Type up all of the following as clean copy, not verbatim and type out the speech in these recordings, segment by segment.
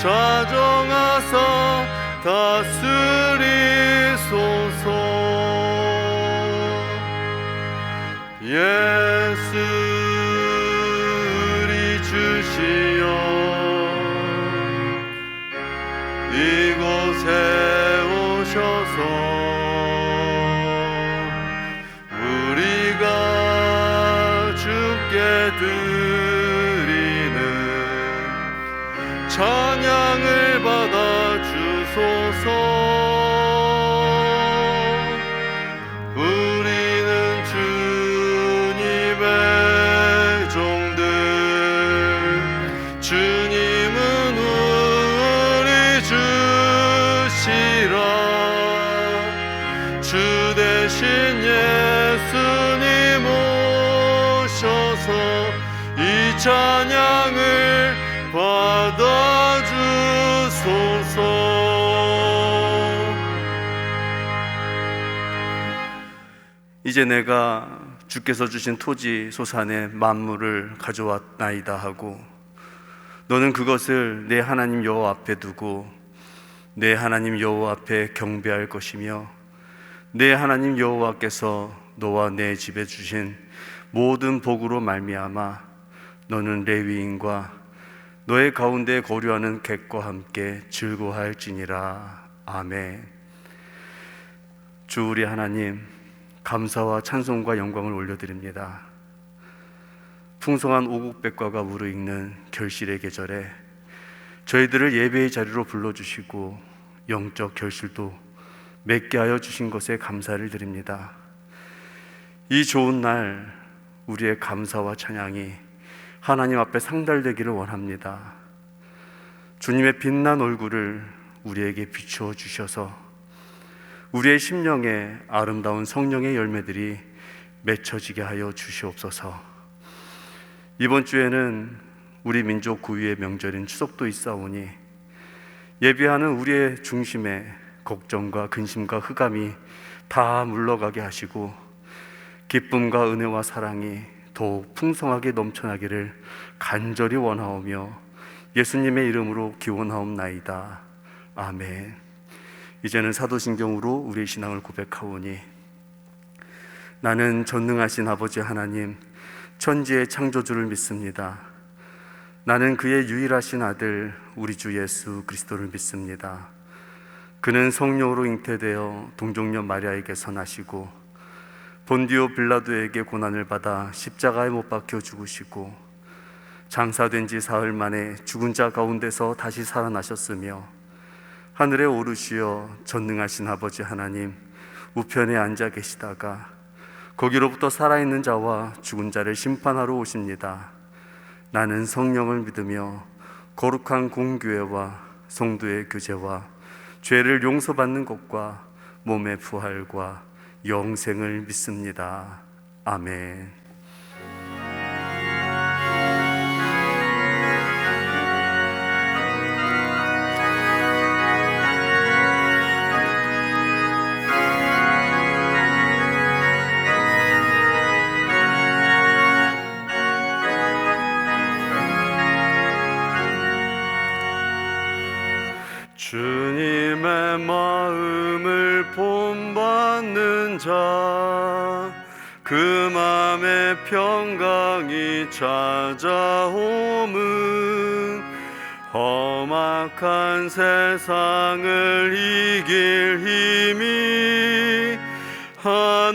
자정하사 다스리소서. 예수 우리 주시여 이곳에 오셔서 우리가 주께 드리는 찬양을 받아 주소서. 우리는 주님의 종들, 주님은 우리 주시라. 주 대신 예수님 오셔서 이 찬양을 받아주소서. 이제 내가 주께서 주신 토지 소산의 만물을 가져왔나이다 하고 너는 그것을 내 하나님 여호와 앞에 두고 내 하나님 여호와 앞에 경배할 것이며 내 하나님 여호와께서 너와 내 집에 주신 모든 복으로 말미암아 너는 레위인과 너의 가운데 거류하는 객과 함께 즐거워할지니라. 아멘. 주 우리 하나님, 감사와 찬송과 영광을 올려드립니다. 풍성한 오곡백과가 무르익는 결실의 계절에 저희들을 예배의 자리로 불러주시고 영적 결실도 맺게 하여 주신 것에 감사를 드립니다. 이 좋은 날 우리의 감사와 찬양이 하나님 앞에 상달되기를 원합니다. 주님의 빛난 얼굴을 우리에게 비추어 주셔서 우리의 심령에 아름다운 성령의 열매들이 맺혀지게 하여 주시옵소서. 이번 주에는 우리 민족 구유의 명절인 추석도 있사오니 예배하는 우리의 중심에 걱정과 근심과 흑암이 다 물러가게 하시고 기쁨과 은혜와 사랑이 더욱 풍성하게 넘쳐나기를 간절히 원하오며 예수님의 이름으로 기원하옵나이다. 아멘. 이제는 사도신경으로 우리의 신앙을 고백하오니 나는 전능하신 아버지 하나님 천지의 창조주를 믿습니다. 나는 그의 유일하신 아들 우리 주 예수 그리스도를 믿습니다. 그는 성령으로 잉태되어 동정녀 마리아에게서 나시고 본디오 빌라도에게 고난을 받아 십자가에 못 박혀 죽으시고 장사된 지 사흘 만에 죽은 자 가운데서 다시 살아나셨으며 하늘에 오르시어 전능하신 아버지 하나님 우편에 앉아 계시다가 거기로부터 살아있는 자와 죽은 자를 심판하러 오십니다. 나는 성령을 믿으며 거룩한 공교회와 성도의 교제와 죄를 용서받는 것과 몸의 부활과 영생을 믿습니다. 아멘. 주님의 마음을 본받는 자 그 맘에 평강이 찾아오면 험악한 세상을 이길 힘이 하늘로부터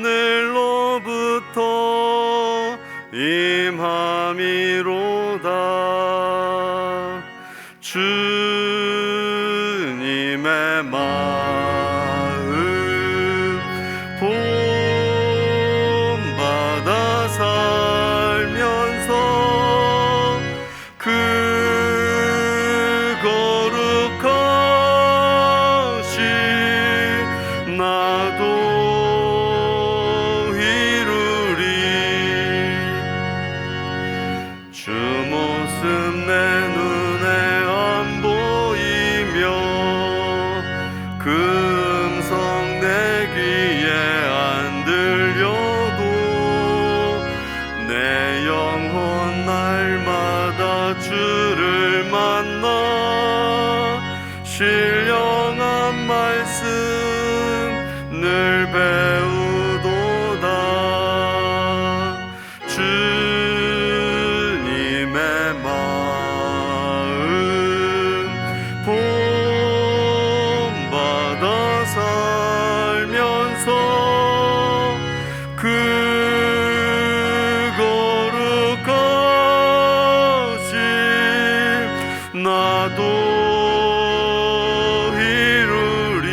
임함이로다. 주님의 마음 본받아 살면서 그 거룩하신 나도 이루리. 주 모습 내 눈에 안 보이며 그 음성 내 귀에 안 들려도 내 영혼 날마다 주를 만나 신령한 말씀 늘 배우도다. 주님의 마음 본받아 살면서 그 거룩하심 나도 이루리.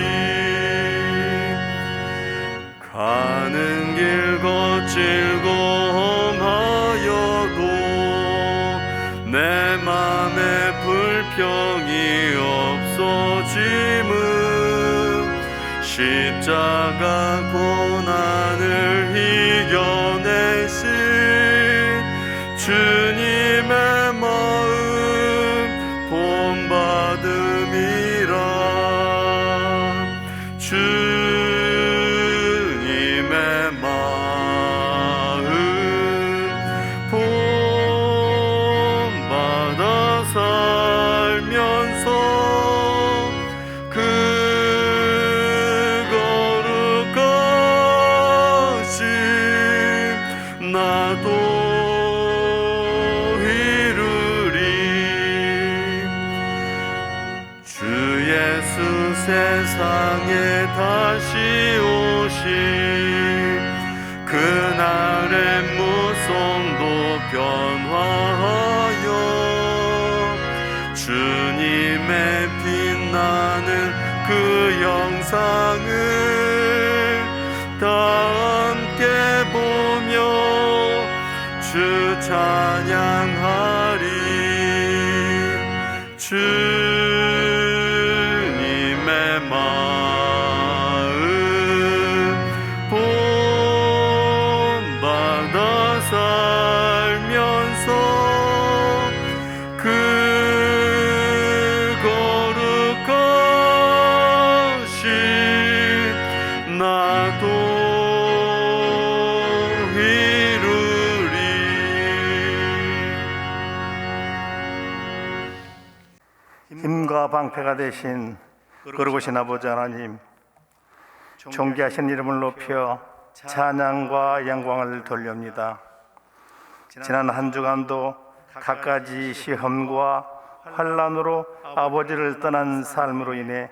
가는 길 거칠고 험하여도 내 맘에 불평이 없어짐은 십자가 고난을 이겨내신 주님의 마음 본받음이라. 주님의 마음 본받아 살면서 그 거룩하심 나도 이루리. 주 예수 세상에 다시 오시 그날의 무성도 변화하여 주님의 빛나는 그 영상을 다 함께 보며 주 찬양하리. 주님의 마음 본받아 살면서 그 거룩하심 나도 이루리. 힘과 방패가 되신 거룩하신 아버지 하나님, 존귀하신 이름을 높여 찬양과 영광을 돌립니다. 지난 한 주간도 갖가지 시험과 환난으로 아버지를 떠난 삶으로 인해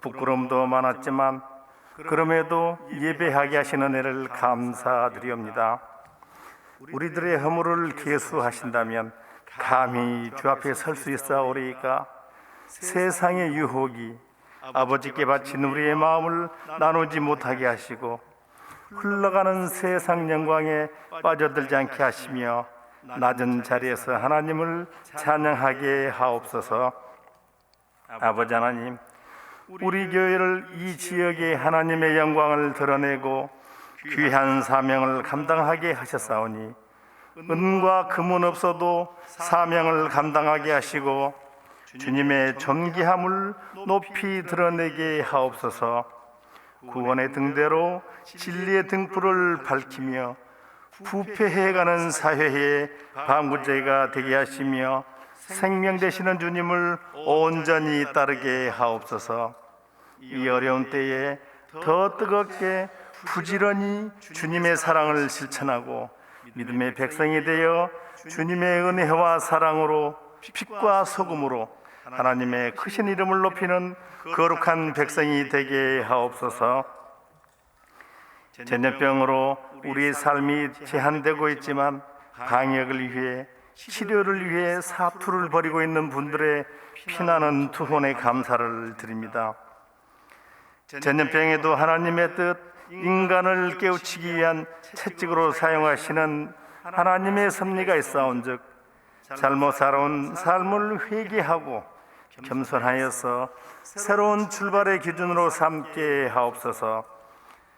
부끄러움도 많았지만 그럼에도 예배하게 하신 은혜를 감사드리옵니다. 우리들의 허물을 계수하신다면 감히 주 앞에 설 수 있사오리이까. 세상의 유혹이 아버지께 바친 우리의 마음을 나누지 못하게 하시고 흘러가는 세상 영광에 빠져들지 않게 하시며 낮은 자리에서 하나님을 찬양하게 하옵소서. 아버지 하나님, 우리 교회를 이 지역에 하나님의 영광을 드러내고 귀한 사명을 감당하게 하셨사오니 은과 금은 없어도 사명을 감당하게 하시고 주님의 존귀함을 높이 드러내게 하옵소서. 구원의 등대로 진리의 등불을 밝히며 부패해가는 사회의 방부제가 되게 하시며 생명 되시는 주님을 온전히 따르게 하옵소서. 이 어려운 때에 더 뜨겁게 부지런히 주님의 사랑을 실천하고 믿음의 백성이 되어 주님의 은혜와 사랑으로 빛과 소금으로 하나님의 크신 이름을 높이는 거룩한 백성이 되게 하옵소서. 전염병으로 우리의 삶이 제한되고 있지만 방역을 위해 치료를 위해 사투를 벌이고 있는 분들의 피나는 투혼에 감사를 드립니다. 전염병에도 하나님의 뜻, 인간을 깨우치기 위한 채찍으로 사용하시는 하나님의 섭리가 있사온즉 잘못 살아온 삶을 회개하고 겸손하여서 새로운 출발의 기준으로 삼게 하옵소서.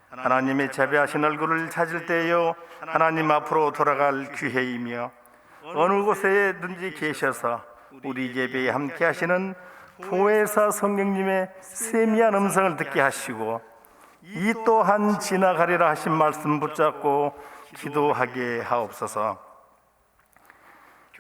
하나님의 자비하신 얼굴을 찾을 때요 하나님 앞으로 돌아갈 기회이며 어느 곳에든지 계셔서 우리 예배에 함께 하시는 보혜사 성령님의 세미한 음성을 듣게 하시고 이 또한 지나가리라 하신 말씀 붙잡고 기도하게 하옵소서.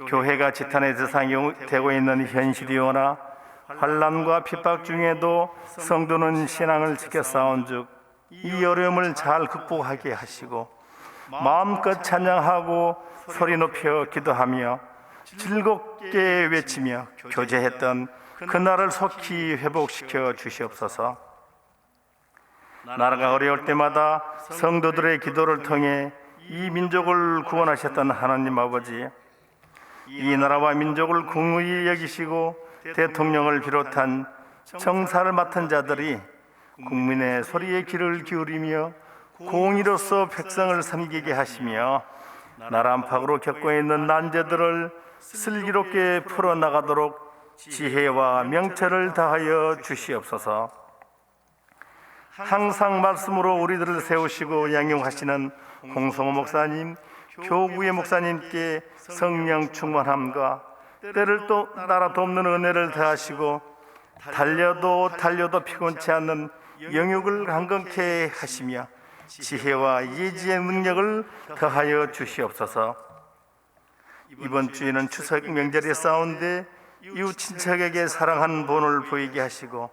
교회가 지탄의 대상이 되고 있는 현실이오나 환난과 핍박 중에도 성도는 신앙을 지켜 싸운즉 이 어려움을 잘 극복하게 하시고 마음껏 찬양하고 소리 높여 기도하며 즐겁게 외치며 교제했던 그날을 속히 회복시켜 주시옵소서. 나라가 어려울 때마다 성도들의 기도를 통해 이 민족을 구원하셨던 하나님 아버지, 이 나라와 민족을 긍휼히 여기시고 대통령을 비롯한 정사를 맡은 자들이 국민의 소리에 귀를 기울이며 공의로서 백성을 섬기게 하시며 나라 안팎으로 겪고 있는 난제들을 슬기롭게 풀어나가도록 지혜와 명철을 다하여 주시옵소서. 항상 말씀으로 우리들을 세우시고 양육하시는 홍성호 목사님, 교구의 목사님께 성령 충만함과 때를 또 따라 돕는 은혜를 더하시고 달려도 피곤치 않는 영육을 강건케 하시며 지혜와 예지의 능력을 더하여 주시옵소서. 이번 주에는 추석 명절의 싸운데 이웃 친척에게 사랑하는 본을 보이게 하시고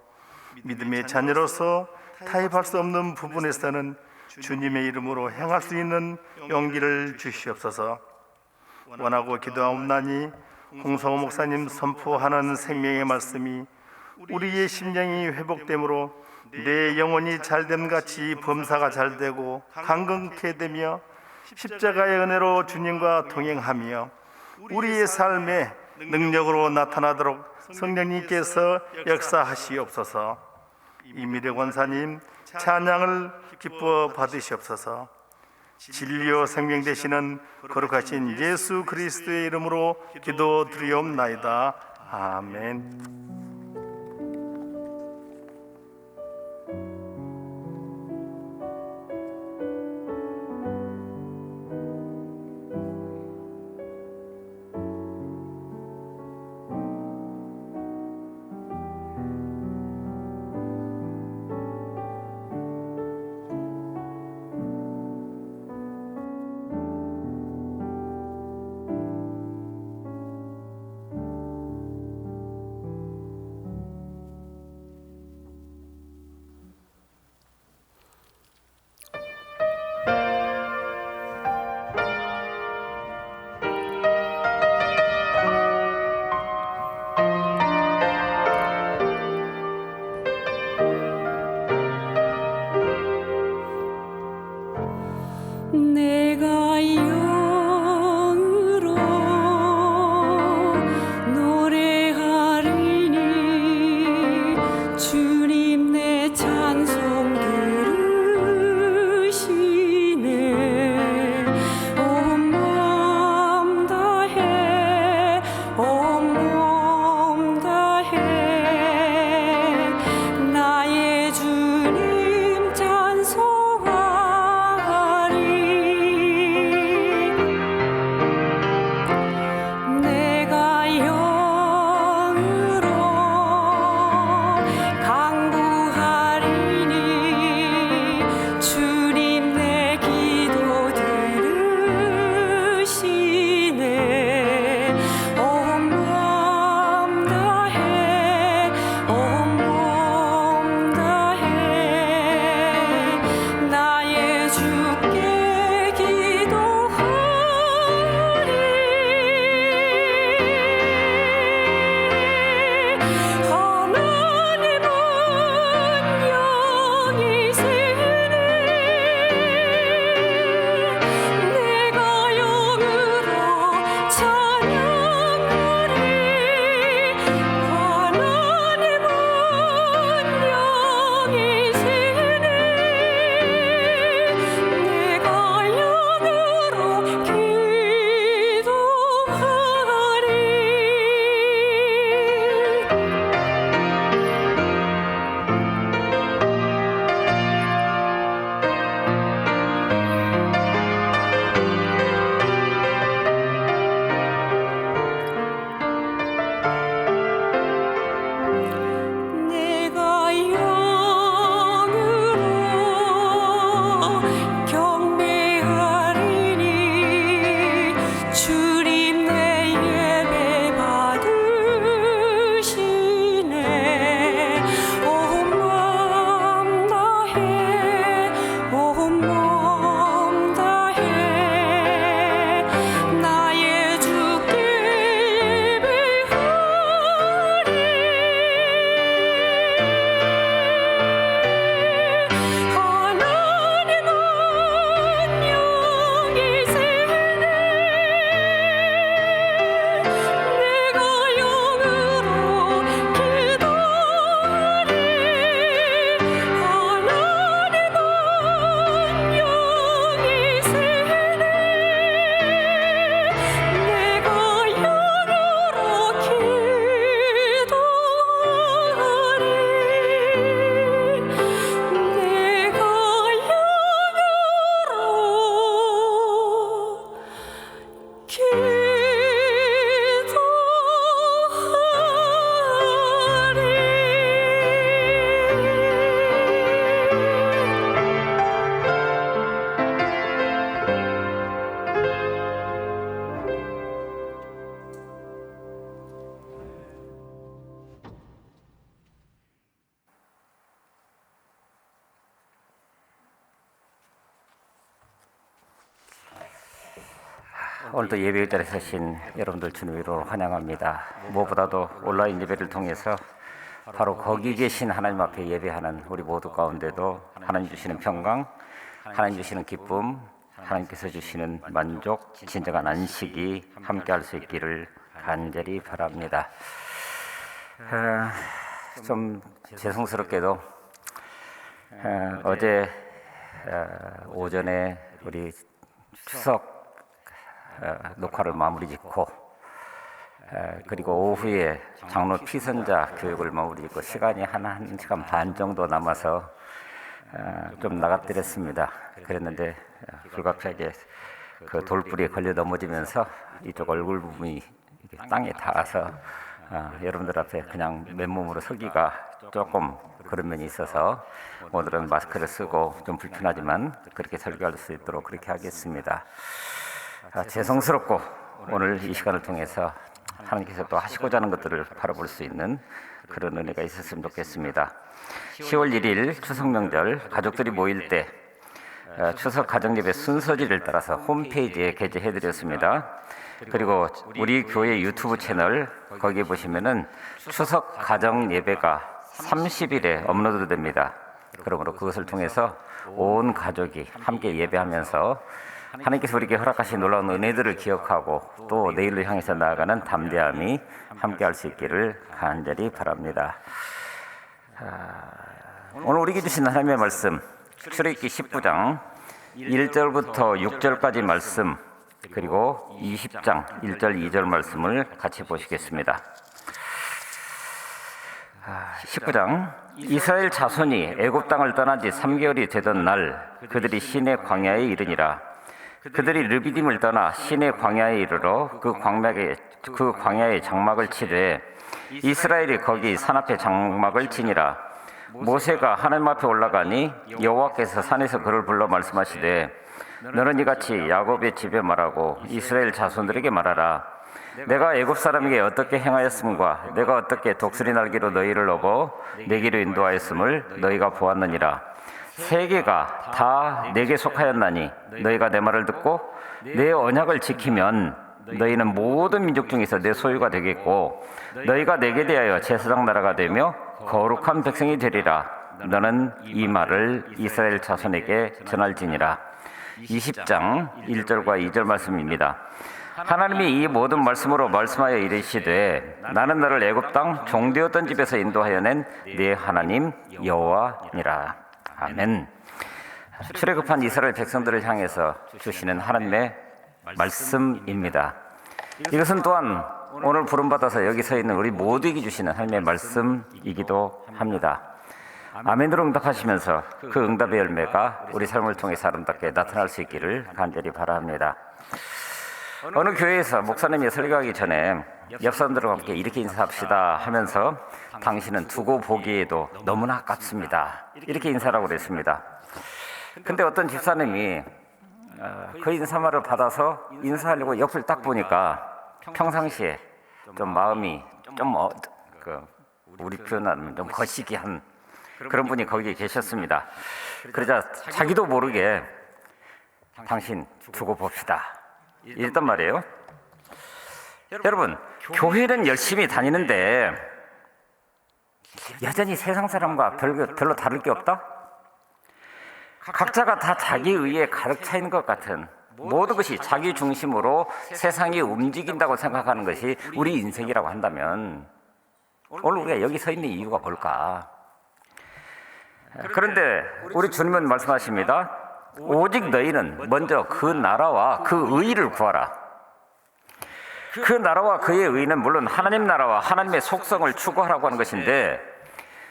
믿음의 자녀로서 타협할 수 없는 부분에서는 주님의 이름으로 행할 수 있는 용기를 주시옵소서. 원하고 기도하옵나니 홍성호 목사님 선포하는 생명의 말씀이 우리의 심령이 회복됨으로 내 영혼이 잘됨 같이 범사가 잘되고 강건케 되며 십자가의 은혜로 주님과 동행하며 우리의 삶에 능력으로 나타나도록 성령님께서 역사하시옵소서. 이미래 권사님 찬양을 기뻐 받으시옵소서. 진리요 생명 되시는 거룩하신 예수 그리스도의 이름으로 기도드리옵나이다. 아멘. 오늘도 예배 자리에 서신 여러분들 주님으로 환영합니다. 무엇보다도 온라인 예배를 통해서 바로 거기 계신 하나님 앞에 예배하는 우리 모두 가운데도 하나님 주시는 평강, 하나님 주시는 기쁨, 하나님께서 주시는 만족, 진정한 안식이 함께할 수 있기를 간절히 바랍니다. 좀 죄송스럽게도 어제 오전에 우리 추석 녹화를 마무리 짓고 그리고 오후에 장로 피선자 교육을 마무리 짓고 시간이 한 시간 반 정도 남아서 좀 나가드렸습니다. 그랬는데 불가피하게 그 돌부리에 걸려 넘어지면서 이쪽 얼굴 부분이 땅에 닿아서 여러분들 앞에 그냥 맨몸으로 서기가 조금 그런 면이 있어서 오늘은 마스크를 쓰고 좀 불편하지만 그렇게 설교할 수 있도록 그렇게 하겠습니다. 죄송스럽고 오늘 이 시간을 통해서 하나님께서 또 하시고자 하는 것들을 바라볼 수 있는 그런 은혜가 있었으면 좋겠습니다. 10월 1일 추석 명절 가족들이 모일 때 추석 가정예배 순서지를 따라서 홈페이지에 게재해드렸습니다. 그리고 우리 교회 유튜브 채널 거기에 보시면은 추석 가정예배가 30일에 업로드됩니다. 그러므로 그것을 통해서 온 가족이 함께 예배하면서 하나님께서 우리에게 허락하신 놀라운 은혜들을 기억하고 또 내일을 향해서 나아가는 담대함이 함께할 수 있기를 간절히 바랍니다. 오늘 우리에게 주신 하나님의 말씀 출애굽기 19장 1절부터 6절까지 말씀 그리고 20장 1절 2절 말씀을 같이 보시겠습니다. 19장 이스라엘 자손이 애굽 땅을 떠난 지 3개월이 되던 날 그들이 시내 광야에 이르니라. 그들이 르비딤을 떠나 시내 광야에 이르러 그 광야에 장막을 치되 이스라엘이 거기 산 앞에 장막을 치니라. 모세가 하나님 앞에 올라가니 여호와께서 산에서 그를 불러 말씀하시되 너는 이같이 야곱의 집에 말하고 이스라엘 자손들에게 말하라. 내가 애굽 사람에게 어떻게 행하였음과 내가 어떻게 독수리 날개로 너희를 업어 내게로 인도하였음을 너희가 보았느니라. 세계가 다 내게 속하였나니 너희가 내 말을 듣고 내 언약을 지키면 너희는 모든 민족 중에서 내 소유가 되겠고 너희가 내게 대하여 제사장 나라가 되며 거룩한 백성이 되리라. 너는 이 말을 이스라엘 자손에게 전할지니라. 20장 1절과 2절 말씀입니다. 하나님이 이 모든 말씀으로 말씀하여 이르시되 나는 너를 애굽 땅 종되었던 집에서 인도하여 낸 네 하나님 여호와니라. 아멘. 출애굽한 이스라엘 백성들을 향해서 주시는 하나님의 말씀입니다. 이것은 또한 오늘 부름받아서 여기 서 있는 우리 모두에게 주시는 하나님의 말씀이기도 합니다. 아멘으로 응답하시면서 그 응답의 열매가 우리 삶을 통해서 아름답게 나타날 수 있기를 간절히 바랍니다. 어느 교회에서 목사님이 설교하기 전에 옆 사람들과 함께 이렇게 인사합시다 하면서 당신은 두고 보기에도 너무나 아깝습니다. 이렇게 인사라고 그랬습니다. 근데 어떤 집사님이 그 인사말을 받아서 인사하려고 옆을 딱 보니까 평상시에 좀 마음이 좀 우리 표현하면 좀 거시기한 그런 분이 거기에 계셨습니다. 그러자 자기도 모르게 당신 두고 봅시다 이랬단 말이에요. 여러분, 교회는 열심히 다니는데 여전히 세상 사람과 별로 다를 게 없다? 각자가 다 자기 의에 가득 차 있는 것 같은 모든 것이 자기 중심으로 세상이 움직인다고 생각하는 것이 우리 인생이라고 한다면 오늘 우리가 여기 서 있는 이유가 뭘까? 그런데 우리 주님은 말씀하십니다. 오직 너희는 먼저 그 나라와 그 의를 구하라. 그 나라와 그의 의는 물론 하나님 나라와 하나님의 속성을 추구하라고 하는 것인데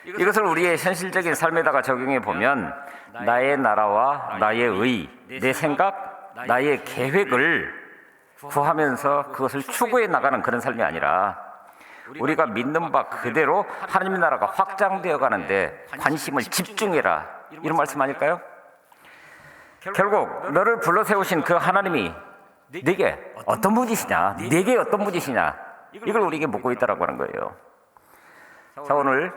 이것을 우리의 현실적인 삶에다가 적용해 보면 나의 나라와 나의 의, 내 생각, 나의 계획을 구하면서 그것을 추구해 나가는 그런 삶이 아니라 우리가 믿는 바 그대로 하나님 나라가 확장되어 가는데 관심을 집중해라. 이런 말씀 아닐까요? 결국 너를 불러 세우신 그 하나님이 네게 어떤 분이시냐, 네게 어떤 분이시냐 이걸 우리에게 묻고 있다라고 하는 거예요. 자, 오늘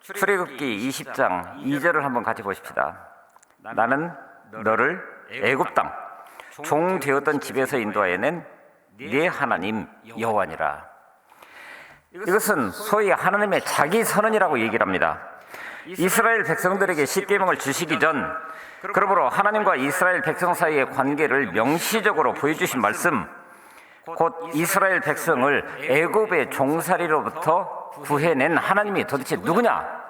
출애굽기 20장 2절을 한번 같이 보십시다. 나는 너를 애굽 땅 종 되었던 집에서 인도하여 낸 네 하나님 여호와니라. 이것은 소위 하나님의 자기 선언이라고 얘기를 합니다. 이스라엘 백성들에게 십계명을 주시기 전, 그러므로 하나님과 이스라엘 백성 사이의 관계를 명시적으로 보여주신 말씀, 곧 이스라엘 백성을 애굽의 종살이로부터 구해낸 하나님이 도대체 누구냐?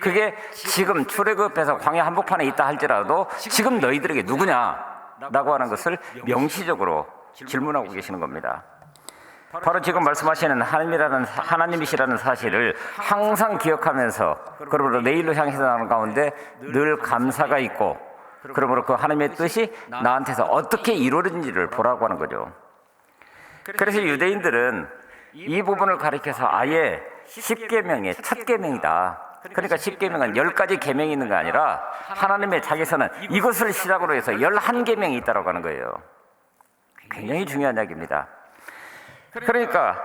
그게 지금 출애굽해서 광야 한복판에 있다 할지라도 지금 너희들에게 누구냐라고 하는 것을 명시적으로 질문하고 계시는 겁니다. 바로 지금 말씀하시는 하나님이시라는 사실을 항상 기억하면서, 그러므로 내일로 향해서 나가는 가운데 늘 감사가 있고, 그러므로 그 하나님의 뜻이 나한테서 어떻게 이루어진지를 보라고 하는 거죠. 그래서 유대인들은 이 부분을 가리켜서 아예 십계명의 첫 계명이다. 그러니까 십계명은 10가지 계명이 있는 게 아니라 하나님의 자기서는 이것을 시작으로 해서 11계명이 있다고 하는 거예요. 굉장히 중요한 이야기입니다. 그러니까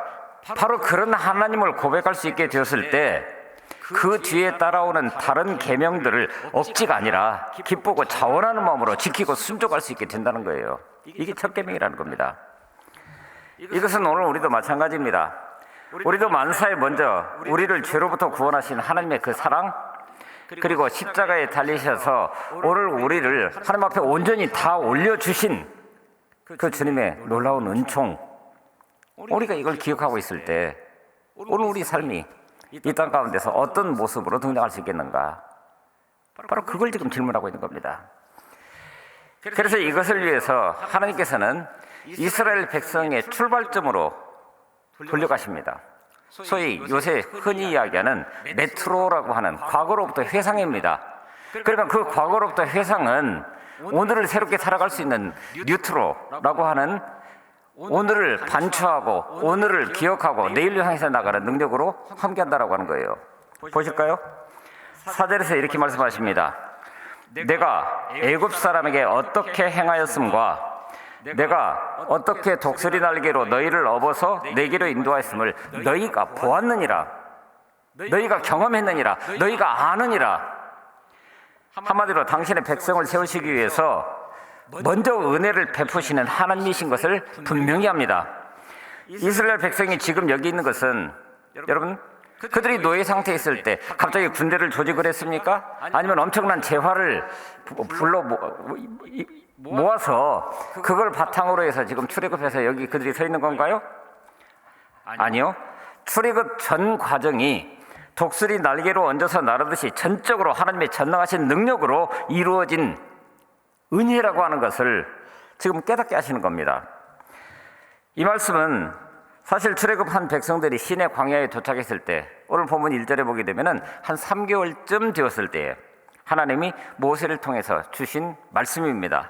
바로 그런 하나님을 고백할 수 있게 되었을 때 그 뒤에 따라오는 다른 계명들을 억지가 아니라 기쁘고 자원하는 마음으로 지키고 순종할 수 있게 된다는 거예요. 이게 첫 계명이라는 겁니다. 이것은 오늘 우리도 마찬가지입니다. 우리도 만사에 먼저 우리를 죄로부터 구원하신 하나님의 그 사랑, 그리고 십자가에 달리셔서 오늘 우리를 하나님 앞에 온전히 다 올려주신 그 주님의 놀라운 은총, 우리가 이걸 기억하고 있을 때 오늘 우리 삶이 이 땅 가운데서 어떤 모습으로 등장할 수 있겠는가? 바로 그걸 지금 질문하고 있는 겁니다. 그래서 이것을 위해서 하나님께서는 이스라엘 백성의 출발점으로 돌려가십니다. 소위 요새 흔히 이야기하는 레트로라고 하는 과거로부터 회상입니다. 그러면 그 과거로부터 회상은 오늘을 새롭게 살아갈 수 있는 뉴트로라고 하는 오늘을 반추하고 오늘을 기억하고 내일로 향해서 나가는 능력으로 함께한다라고 하는 거예요. 보실까요? 4절에서 이렇게 말씀하십니다. 내가 애굽 사람에게 어떻게 행하였음과 내가 어떻게 독수리 날개로 너희를 업어서 내게로 인도하였음을 너희가 보았느니라. 너희가 경험했느니라. 너희가 아느니라. 한마디로 당신의 백성을 세우시기 위해서 먼저 은혜를 베푸시는 하나님이신 것을 분명히 합니다. 이스라엘 백성이 지금 여기 있는 것은, 여러분, 그들이 노예 상태에 있을 때 갑자기 군대를 조직을 했습니까? 아니면 엄청난 재화를 불러 모아서 그걸 바탕으로 해서 지금 출애굽해서 여기 그들이 서 있는 건가요? 아니요. 출애굽 전 과정이 독수리 날개로 얹어서 나르듯이 전적으로 하나님의 전능하신 능력으로 이루어진 은혜라고 하는 것을 지금 깨닫게 하시는 겁니다. 이 말씀은 사실 출애굽한 백성들이 시내 광야에 도착했을 때, 오늘 본문 1절에 보게 되면 한 3개월쯤 되었을 때에 하나님이 모세를 통해서 주신 말씀입니다.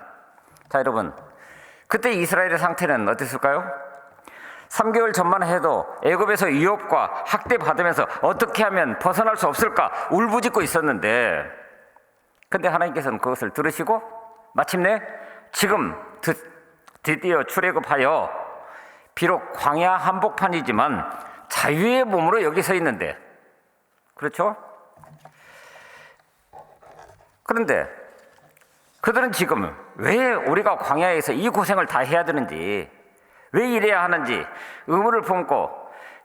자, 여러분, 그때 이스라엘의 상태는 어땠을까요? 3개월 전만 해도 애굽에서 위협과 학대받으면서 어떻게 하면 벗어날 수 없을까 울부짖고 있었는데, 근데 하나님께서는 그것을 들으시고 마침내 지금 드디어 출애굽하여 비록 광야 한복판이지만 자유의 몸으로 여기 서 있는데, 그렇죠? 그런데 그들은 지금 왜 우리가 광야에서 이 고생을 다 해야 되는지, 왜 이래야 하는지 의문을 품고,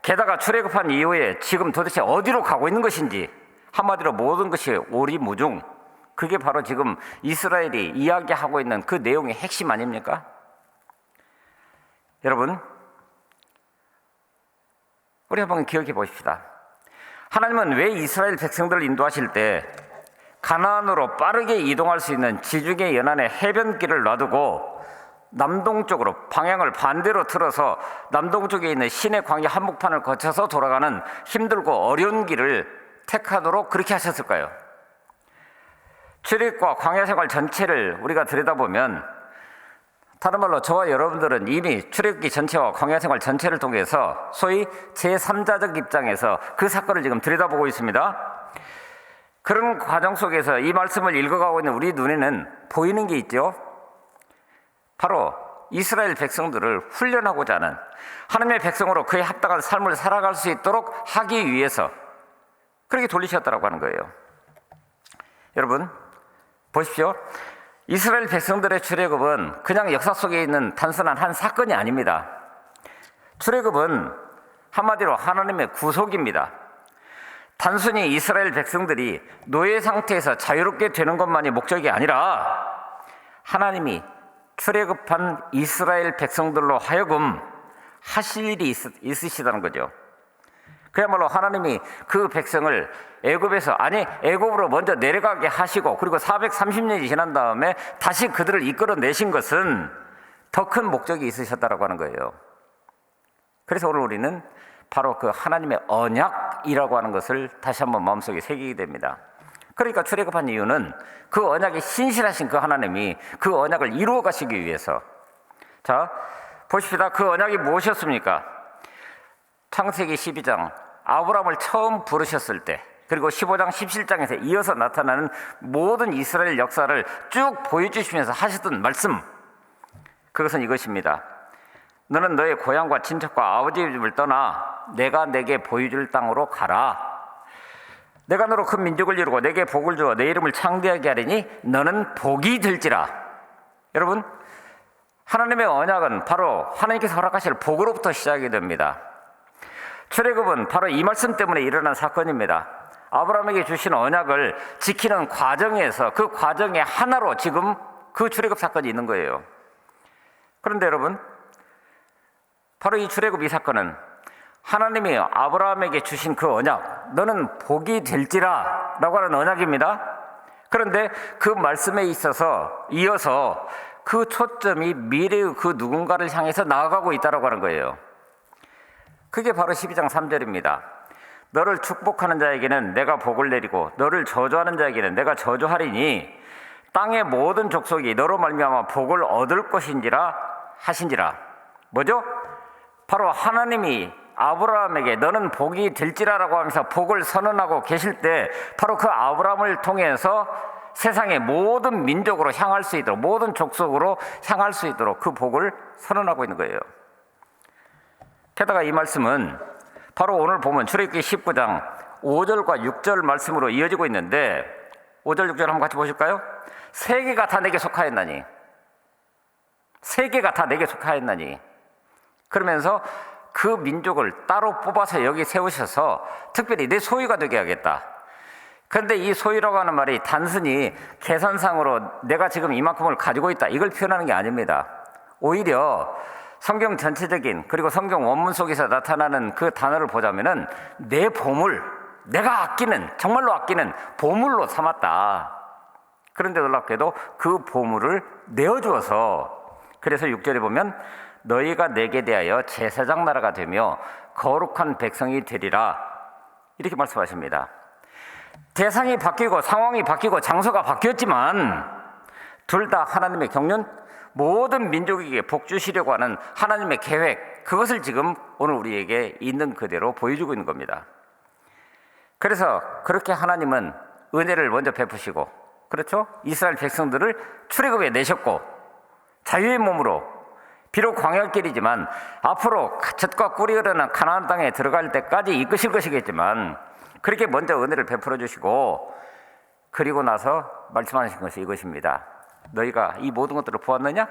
게다가 출애굽한 이후에 지금 도대체 어디로 가고 있는 것인지, 한마디로 모든 것이 오리무중, 그게 바로 지금 이스라엘이 이야기하고 있는 그 내용의 핵심 아닙니까? 여러분, 우리 한번 기억해 보십시다. 하나님은 왜 이스라엘 백성들을 인도하실 때 가나안으로 빠르게 이동할 수 있는 지중해 연안에 해변길을 놔두고 남동쪽으로 방향을 반대로 틀어서 남동쪽에 있는 시내 광야 한복판을 거쳐서 돌아가는 힘들고 어려운 길을 택하도록 그렇게 하셨을까요? 출애굽과 광야 생활 전체를 우리가 들여다보면, 다른 말로 저와 여러분들은 이미 출애굽기 전체와 광야 생활 전체를 통해서 소위 제3자적 입장에서 그 사건을 지금 들여다보고 있습니다. 그런 과정 속에서 이 말씀을 읽어가고 있는 우리 눈에는 보이는 게 있죠. 바로 이스라엘 백성들을 훈련하고자 하는, 하나님의 백성으로 그에 합당한 삶을 살아갈 수 있도록 하기 위해서 그렇게 돌리셨다고 하는 거예요. 여러분, 보십시오. 이스라엘 백성들의 출애굽은 그냥 역사 속에 있는 단순한 한 사건이 아닙니다. 출애굽은 한마디로 하나님의 구속입니다. 단순히 이스라엘 백성들이 노예 상태에서 자유롭게 되는 것만이 목적이 아니라 하나님이 출애굽한 이스라엘 백성들로 하여금 하실 일이 있으시다는 거죠. 그야말로 하나님이 그 백성을 애굽으로 먼저 내려가게 하시고 그리고 430년이 지난 다음에 다시 그들을 이끌어내신 것은 더 큰 목적이 있으셨다라고 하는 거예요. 그래서 오늘 우리는 바로 그 하나님의 언약이라고 하는 것을 다시 한번 마음속에 새기게 됩니다. 그러니까 출애굽한 이유는 그 언약이 신실하신 그 하나님이 그 언약을 이루어 가시기 위해서. 자, 보십시다. 그 언약이 무엇이었습니까? 창세기 12장 아브라함을 처음 부르셨을 때, 그리고 15장 17장에서 이어서 나타나는 모든 이스라엘 역사를 쭉 보여주시면서 하셨던 말씀, 그것은 이것입니다. 너는 너의 고향과 친척과 아버지의 집을 떠나 내가 내게 보여줄 땅으로 가라. 내가 너로 큰 민족을 이루고 내게 복을 주어 내 이름을 창대하게 하리니 너는 복이 될지라. 여러분, 하나님의 언약은 바로 하나님께서 허락하실 복으로부터 시작이 됩니다. 출애굽은 바로 이 말씀 때문에 일어난 사건입니다. 아브라함에게 주신 언약을 지키는 과정에서 그 과정의 하나로 지금 그 출애굽 사건이 있는 거예요. 그런데 여러분, 바로 이 출애굽 이 사건은 하나님이 아브라함에게 주신 그 언약, 너는 복이 될지라 라고 하는 언약입니다. 그런데 그 말씀에 이어서 그 초점이 미래의 그 누군가를 향해서 나아가고 있다고 하는 거예요. 그게 바로 12장 3절입니다. 너를 축복하는 자에게는 내가 복을 내리고 너를 저주하는 자에게는 내가 저주하리니 땅의 모든 족속이 너로 말미암아 복을 얻을 것인지라 하신지라. 뭐죠? 바로 하나님이 아브라함에게 너는 복이 될지라라고 하면서 복을 선언하고 계실 때 바로 그 아브라함을 통해서 세상의 모든 민족으로 향할 수 있도록, 모든 족속으로 향할 수 있도록 그 복을 선언하고 있는 거예요. 게다가 이 말씀은 바로 오늘 보면 출애굽기 19장 5절과 6절 말씀으로 이어지고 있는데 5절 6절 한번 같이 보실까요? 세계가 다 내게 속하였나니, 세계가 다 내게 속하였나니, 그러면서 그 민족을 따로 뽑아서 여기 세우셔서 특별히 내 소유가 되게 하겠다. 그런데 이 소유라고 하는 말이 단순히 계산상으로 내가 지금 이만큼을 가지고 있다, 이걸 표현하는 게 아닙니다. 오히려 성경 전체적인, 그리고 성경 원문 속에서 나타나는 그 단어를 보자면은 내 보물, 내가 아끼는, 정말로 아끼는 보물로 삼았다. 그런데 놀랍게도 그 보물을 내어주어서, 그래서 6절에 보면 너희가 내게 대하여 제사장 나라가 되며 거룩한 백성이 되리라, 이렇게 말씀하십니다. 대상이 바뀌고 상황이 바뀌고 장소가 바뀌었지만 둘 다 하나님의 경륜, 모든 민족에게 복 주시려고 하는 하나님의 계획, 그것을 지금 오늘 우리에게 있는 그대로 보여주고 있는 겁니다. 그래서 그렇게 하나님은 은혜를 먼저 베푸시고, 그렇죠? 이스라엘 백성들을 출애굽에 내셨고 자유의 몸으로, 비록 광야길이지만 앞으로 젖과 꿀이 흐르는 가나안 땅에 들어갈 때까지 이끄실 것이겠지만 그렇게 먼저 은혜를 베풀어 주시고, 그리고 나서 말씀하신 것이 이것입니다. 너희가 이 모든 것들을 보았느냐?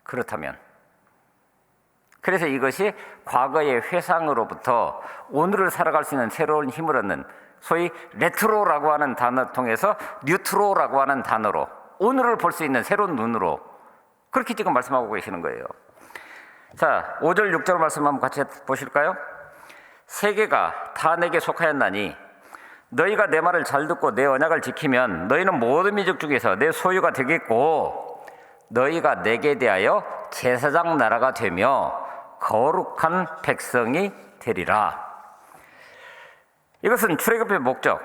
그렇다면. 그래서 이것이 과거의 회상으로부터 오늘을 살아갈 수 있는 새로운 힘을 얻는, 소위 레트로라고 하는 단어를 통해서 뉴트로라고 하는 단어로 오늘을 볼 수 있는 새로운 눈으로, 그렇게 지금 말씀하고 계시는 거예요. 자, 5절 6절 말씀 한번 같이 보실까요? 세계가 다 내게 속하였나니 너희가 내 말을 잘 듣고 내 언약을 지키면 너희는 모든 민족 중에서 내 소유가 되겠고 너희가 내게 대하여 제사장 나라가 되며 거룩한 백성이 되리라. 이것은 출애굽의 목적,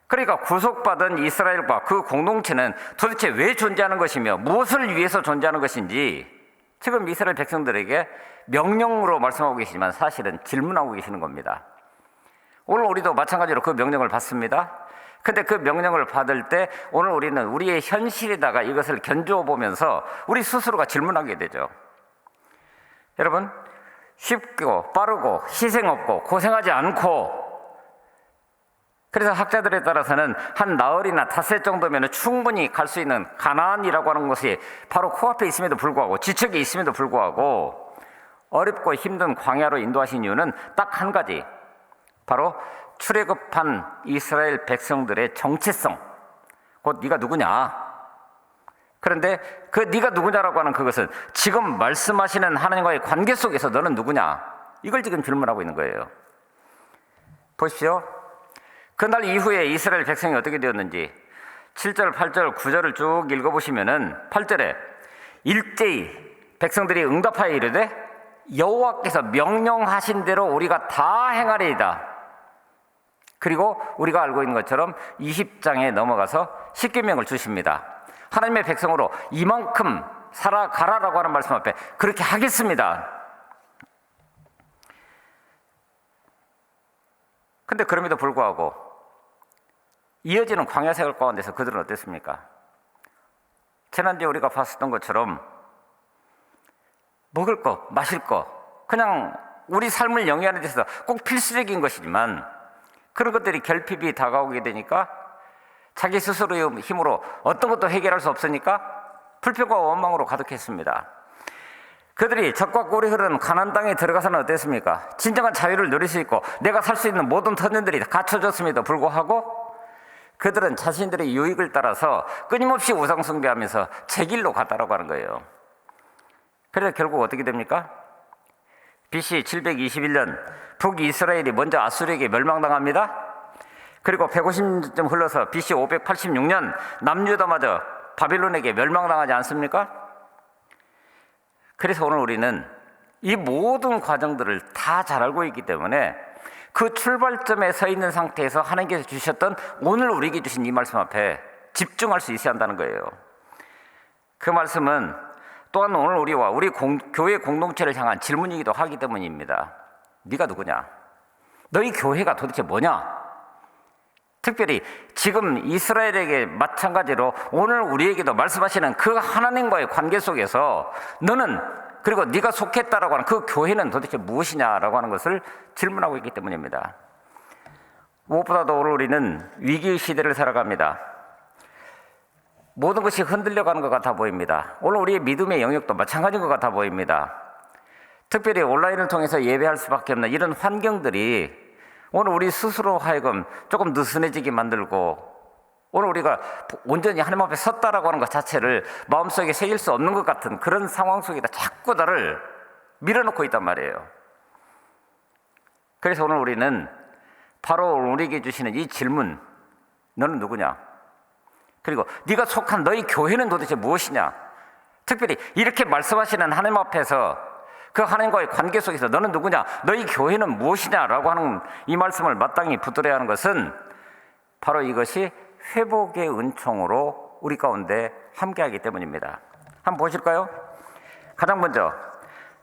그러니까 구속받은 이스라엘과 그 공동체는 도대체 왜 존재하는 것이며 무엇을 위해서 존재하는 것인지 지금 이스라엘 백성들에게 명령으로 말씀하고 계시지만 사실은 질문하고 계시는 겁니다. 오늘 우리도 마찬가지로 그 명령을 받습니다. 근데 그 명령을 받을 때 오늘 우리는 우리의 현실에다가 이것을 견주어 보면서 우리 스스로가 질문하게 되죠. 여러분, 쉽고 빠르고 희생 없고 고생하지 않고, 그래서 학자들에 따라서는 한 나흘이나 닷새 정도면 충분히 갈 수 있는 가나안이라고 하는 것이 바로 코앞에 있음에도 불구하고, 지척에 있음에도 불구하고 어렵고 힘든 광야로 인도하신 이유는 딱 한 가지, 바로 출애굽한 이스라엘 백성들의 정체성, 곧 네가 누구냐. 그런데 그 네가 누구냐라고 하는 그것은 지금 말씀하시는 하나님과의 관계 속에서 너는 누구냐, 이걸 지금 질문하고 있는 거예요. 보십시오. 그날 이후에 이스라엘 백성이 어떻게 되었는지 7절, 8절, 9절을 쭉 읽어보시면은 8절에 일제히 백성들이 응답하여 이르되 여호와께서 명령하신 대로 우리가 다 행하리이다. 그리고 우리가 알고 있는 것처럼 20장에 넘어가서 십계명을 주십니다. 하나님의 백성으로 이만큼 살아가라라고 하는 말씀 앞에 그렇게 하겠습니다. 근데 그럼에도 불구하고 이어지는 광야 생활 가운데서 그들은 어땠습니까? 지난주에 우리가 봤었던 것처럼 먹을 거, 마실 거, 그냥 우리 삶을 영위하는 데서 꼭 필수적인 것이지만 그런 것들이 결핍이 다가오게 되니까 자기 스스로의 힘으로 어떤 것도 해결할 수 없으니까 불평과 원망으로 가득했습니다. 그들이 적과 꿀이 흐르는 가나안 땅에 들어가서는 어땠습니까? 진정한 자유를 누릴 수 있고 내가 살 수 있는 모든 터전들이 갖춰졌음에도 불구하고 그들은 자신들의 유익을 따라서 끊임없이 우상 숭배하면서 제 길로 갔다라고 하는 거예요. 그래서 결국 어떻게 됩니까? BC 721년 북이스라엘이 먼저 아수르에게 멸망당합니다. 그리고 150년 흘러서 BC 586년 남유다마저 바빌론에게 멸망당하지 않습니까? 그래서 오늘 우리는 이 모든 과정들을 다 잘 알고 있기 때문에 그 출발점에 서 있는 상태에서 하나님께서 주셨던 오늘 우리에게 주신 이 말씀 앞에 집중할 수 있어야 한다는 거예요. 그 말씀은 또한 오늘 우리와 우리 교회 공동체를 향한 질문이기도 하기 때문입니다. 네가 누구냐? 너희 교회가 도대체 뭐냐? 특별히 지금 이스라엘에게 마찬가지로 오늘 우리에게도 말씀하시는 그 하나님과의 관계 속에서 너는, 그리고 네가 속했다라고 하는 그 교회는 도대체 무엇이냐라고 하는 것을 질문하고 있기 때문입니다. 무엇보다도 오늘 우리는 위기의 시대를 살아갑니다. 모든 것이 흔들려가는 것 같아 보입니다. 오늘 우리의 믿음의 영역도 마찬가지인 것 같아 보입니다. 특별히 온라인을 통해서 예배할 수밖에 없는 이런 환경들이 오늘 우리 스스로 하여금 조금 느슨해지게 만들고 오늘 우리가 온전히 하나님 앞에 섰다라고 하는 것 자체를 마음속에 새길 수 없는 것 같은 그런 상황 속에다 자꾸 나를 밀어넣고 있단 말이에요. 그래서 오늘 우리는 바로 우리에게 주시는 이 질문, 너는 누구냐? 그리고 네가 속한 너희 교회는 도대체 무엇이냐? 특별히 이렇게 말씀하시는 하나님 앞에서 그 하나님과의 관계 속에서 너는 누구냐? 너희 교회는 무엇이냐라고 하는 이 말씀을 마땅히 붙들어야 하는 것은 바로 이것이 회복의 은총으로 우리 가운데 함께하기 때문입니다. 한번 보실까요? 가장 먼저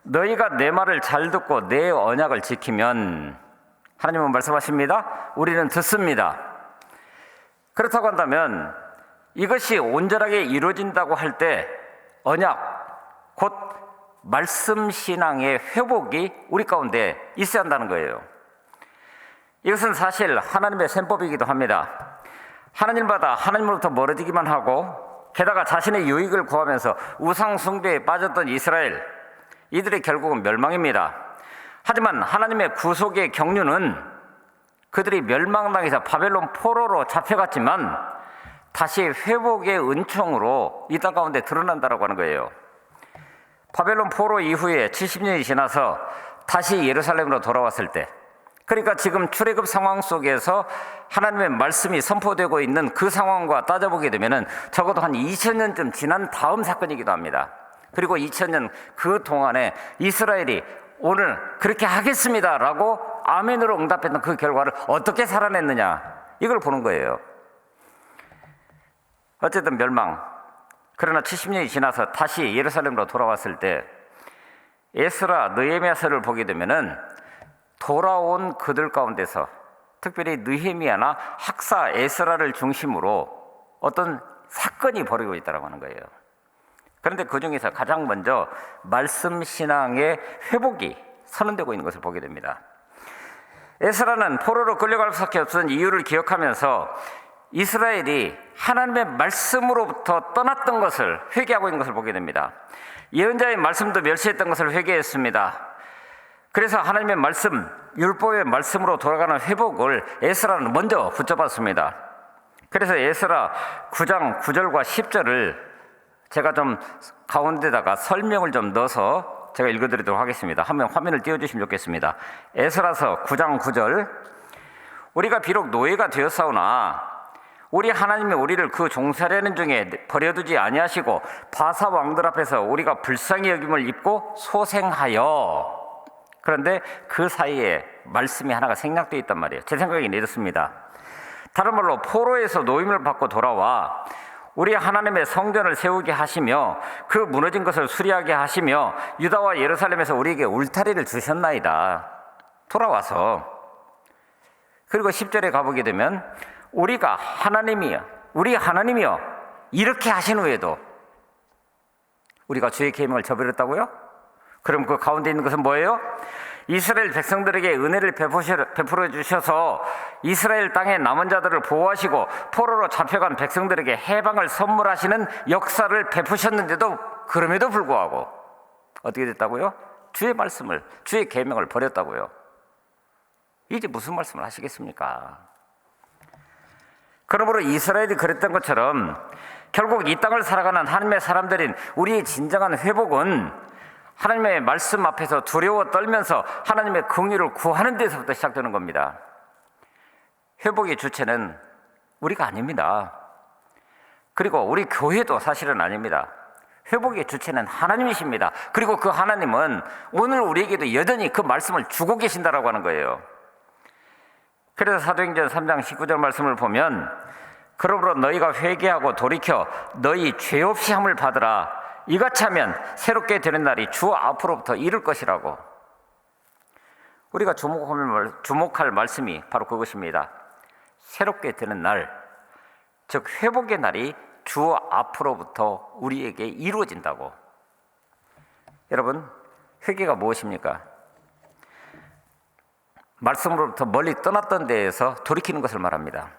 너희가 내 말을 잘 듣고 내 언약을 지키면, 하나님은 말씀하십니다. 우리는 듣습니다. 그렇다고 한다면 이것이 온전하게 이루어진다고 할 때 언약, 곧 말씀 신앙의 회복이 우리 가운데 있어야 한다는 거예요. 이것은 사실 하나님의 셈법이기도 합니다. 하나님마다 하나님으로부터 멀어지기만 하고 게다가 자신의 유익을 구하면서 우상 숭배에 빠졌던 이스라엘, 이들의 결국은 멸망입니다. 하지만 하나님의 구속의 경륜은 그들이 멸망당해서 바벨론 포로로 잡혀갔지만 다시 회복의 은총으로 이 땅 가운데 드러난다라고 하는 거예요. 바벨론 포로 이후에 70년이 지나서 다시 예루살렘으로 돌아왔을 때, 그러니까 지금 출애굽 상황 속에서 하나님의 말씀이 선포되고 있는 그 상황과 따져보게 되면은 적어도 한 2000년쯤 지난 다음 사건이기도 합니다. 그리고 2000년 그 동안에 이스라엘이 오늘 그렇게 하겠습니다라고 아멘으로 응답했던 그 결과를 어떻게 살아냈느냐, 이걸 보는 거예요. 어쨌든 멸망. 그러나 70년이 지나서 다시 예루살렘으로 돌아왔을 때 에스라, 느헤미야서를 보게 되면은 돌아온 그들 가운데서 특별히 느헤미야나 학사 에스라를 중심으로 어떤 사건이 벌어지고 있다고 하는 거예요. 그런데 그 중에서 가장 먼저 말씀 신앙의 회복이 선언되고 있는 것을 보게 됩니다. 에스라는 포로로 끌려갈 수밖에 없었던 이유를 기억하면서 이스라엘이 하나님의 말씀으로부터 떠났던 것을 회개하고 있는 것을 보게 됩니다. 예언자의 말씀도 멸시했던 것을 회개했습니다. 그래서 하나님의 말씀, 율법의 말씀으로 돌아가는 회복을 에스라는 먼저 붙잡았습니다. 그래서 에스라 9장 9절과 10절을 제가 좀 가운데다가 설명을 좀 넣어서 제가 읽어드리도록 하겠습니다. 한번 화면을 띄워주시면 좋겠습니다. 에스라서 9장 9절. 우리가 비록 노예가 되었사오나 우리 하나님이 우리를 그 종살이하는 중에 버려두지 아니하시고 바사 왕들 앞에서 우리가 불쌍히 여김을 입고 소생하여. 그런데 그 사이에 말씀이 하나가 생략되어 있단 말이에요. 제 생각에는 이렇습니다. 다른 말로 포로에서 노임을 받고 돌아와 우리 하나님의 성전을 세우게 하시며 그 무너진 것을 수리하게 하시며 유다와 예루살렘에서 우리에게 울타리를 주셨나이다. 돌아와서. 그리고 10절에 가보게 되면 우리가 하나님이여, 우리 하나님이여 이렇게 하신 후에도 우리가 주의 계명을 저버렸다고요? 그럼 그 가운데 있는 것은 뭐예요? 이스라엘 백성들에게 은혜를 베풀어 주셔서 이스라엘 땅의 남은 자들을 보호하시고 포로로 잡혀간 백성들에게 해방을 선물하시는 역사를 베푸셨는데도 그럼에도 불구하고 어떻게 됐다고요? 주의 말씀을, 주의 계명을 버렸다고요. 이제 무슨 말씀을 하시겠습니까? 그러므로 이스라엘이 그랬던 것처럼 결국 이 땅을 살아가는 하나님의 사람들인 우리의 진정한 회복은 하나님의 말씀 앞에서 두려워 떨면서 하나님의 긍휼을 구하는 데서부터 시작되는 겁니다. 회복의 주체는 우리가 아닙니다. 그리고 우리 교회도 사실은 아닙니다. 회복의 주체는 하나님이십니다. 그리고 그 하나님은 오늘 우리에게도 여전히 그 말씀을 주고 계신다라고 하는 거예요. 그래서 사도행전 3장 19절 말씀을 보면 그러므로 너희가 회개하고 돌이켜 너희 죄 없이 함을 받으라. 이같이 하면 새롭게 되는 날이 주 앞으로부터 이를 것이라고. 우리가 주목할 말씀이 바로 그것입니다. 새롭게 되는 날, 즉 회복의 날이 주 앞으로부터 우리에게 이루어진다고. 여러분, 회개가 무엇입니까? 말씀으로부터 멀리 떠났던 데에서 돌이키는 것을 말합니다.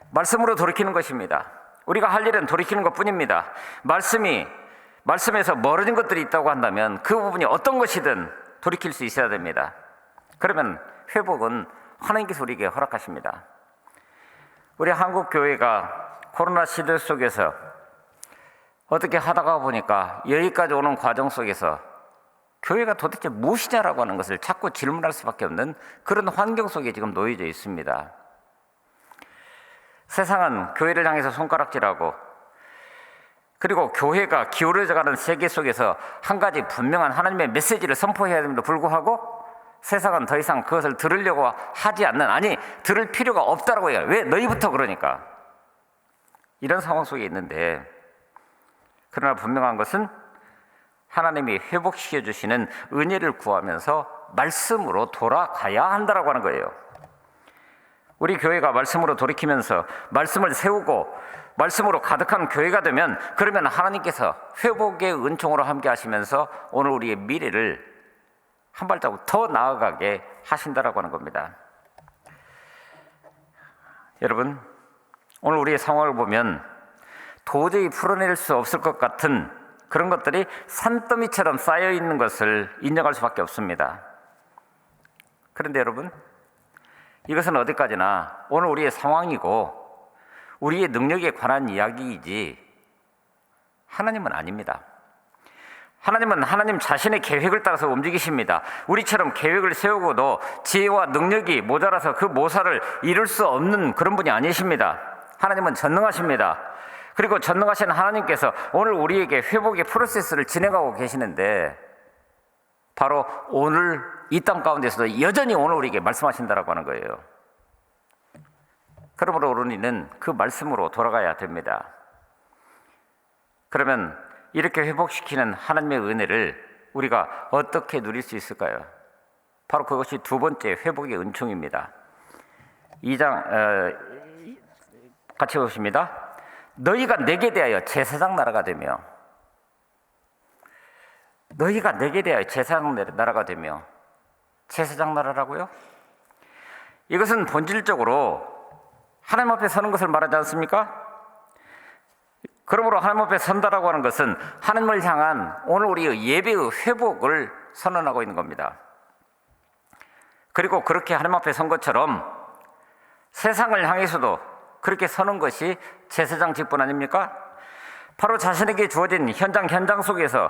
말씀으로 돌이키는 것입니다. 우리가 할 일은 돌이키는 것뿐입니다. 말씀에서 멀어진 것들이 있다고 한다면 그 부분이 어떤 것이든 돌이킬 수 있어야 됩니다. 그러면 회복은 하나님께서 우리에게 허락하십니다. 우리 한국 교회가 코로나 시대 속에서 어떻게 하다가 보니까 여기까지 오는 과정 속에서 교회가 도대체 무엇이냐라고 하는 것을 자꾸 질문할 수밖에 없는 그런 환경 속에 지금 놓여져 있습니다. 세상은 교회를 향해서 손가락질하고 그리고 교회가 기울어져가는 세계 속에서 한 가지 분명한 하나님의 메시지를 선포해야 됨에도 불구하고 세상은 더 이상 그것을 들으려고 하지 않는, 아니 들을 필요가 없다라고 해요. 왜? 너희부터 그러니까. 이런 상황 속에 있는데, 그러나 분명한 것은 하나님이 회복시켜 주시는 은혜를 구하면서 말씀으로 돌아가야 한다라고 하는 거예요. 우리 교회가 말씀으로 돌이키면서 말씀을 세우고 말씀으로 가득한 교회가 되면, 그러면 하나님께서 회복의 은총으로 함께 하시면서 오늘 우리의 미래를 한 발자국 더 나아가게 하신다라고 하는 겁니다. 여러분, 오늘 우리의 상황을 보면 도저히 풀어낼 수 없을 것 같은 그런 것들이 산더미처럼 쌓여 있는 것을 인정할 수밖에 없습니다. 그런데 여러분, 이것은 어디까지나 오늘 우리의 상황이고 우리의 능력에 관한 이야기이지 하나님은 아닙니다. 하나님은 하나님 자신의 계획을 따라서 움직이십니다. 우리처럼 계획을 세우고도 지혜와 능력이 모자라서 그 모사를 이룰 수 없는 그런 분이 아니십니다. 하나님은 전능하십니다. 그리고 전능하신 하나님께서 오늘 우리에게 회복의 프로세스를 진행하고 계시는데, 바로 오늘 이 땅 가운데서도 여전히 오늘 우리에게 말씀하신다라고 하는 거예요. 그러므로 우리는 그 말씀으로 돌아가야 됩니다. 그러면 이렇게 회복시키는 하나님의 은혜를 우리가 어떻게 누릴 수 있을까요? 바로 그것이 두 번째 회복의 은총입니다. 2장 같이 보십니다. 너희가 내게 대하여 제사장 나라가 되며, 너희가 내게 대하여 제사장 나라가 되며, 제사장 나라라고요? 이것은 본질적으로 하나님 앞에 서는 것을 말하지 않습니까? 그러므로 하나님 앞에 선다라고 하는 것은 하나님을 향한 오늘 우리의 예배의 회복을 선언하고 있는 겁니다. 그리고 그렇게 하나님 앞에 선 것처럼 세상을 향해서도 그렇게 서는 것이 제사장 직분 아닙니까? 바로 자신에게 주어진 현장 속에서,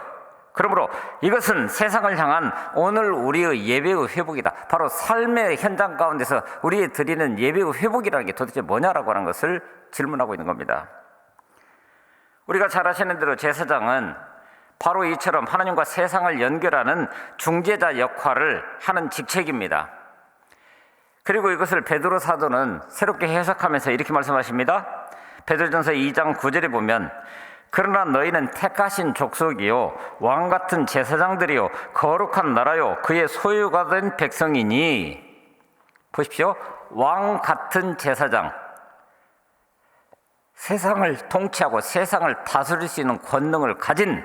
그러므로 이것은 세상을 향한 오늘 우리의 예배의 회복이다. 바로 삶의 현장 가운데서 우리의 드리는 예배의 회복이라는 게 도대체 뭐냐라고 하는 것을 질문하고 있는 겁니다. 우리가 잘 아시는 대로 제사장은 바로 이처럼 하나님과 세상을 연결하는 중재자 역할을 하는 직책입니다. 그리고 이것을 베드로 사도는 새롭게 해석하면서 이렇게 말씀하십니다. 베드로전서 2장 9절에 보면 그러나 너희는 택하신 족속이요 왕 같은 제사장들이요 거룩한 나라요 그의 소유가 된 백성이니. 보십시오. 왕 같은 제사장, 세상을 통치하고 세상을 다스릴 수 있는 권능을 가진,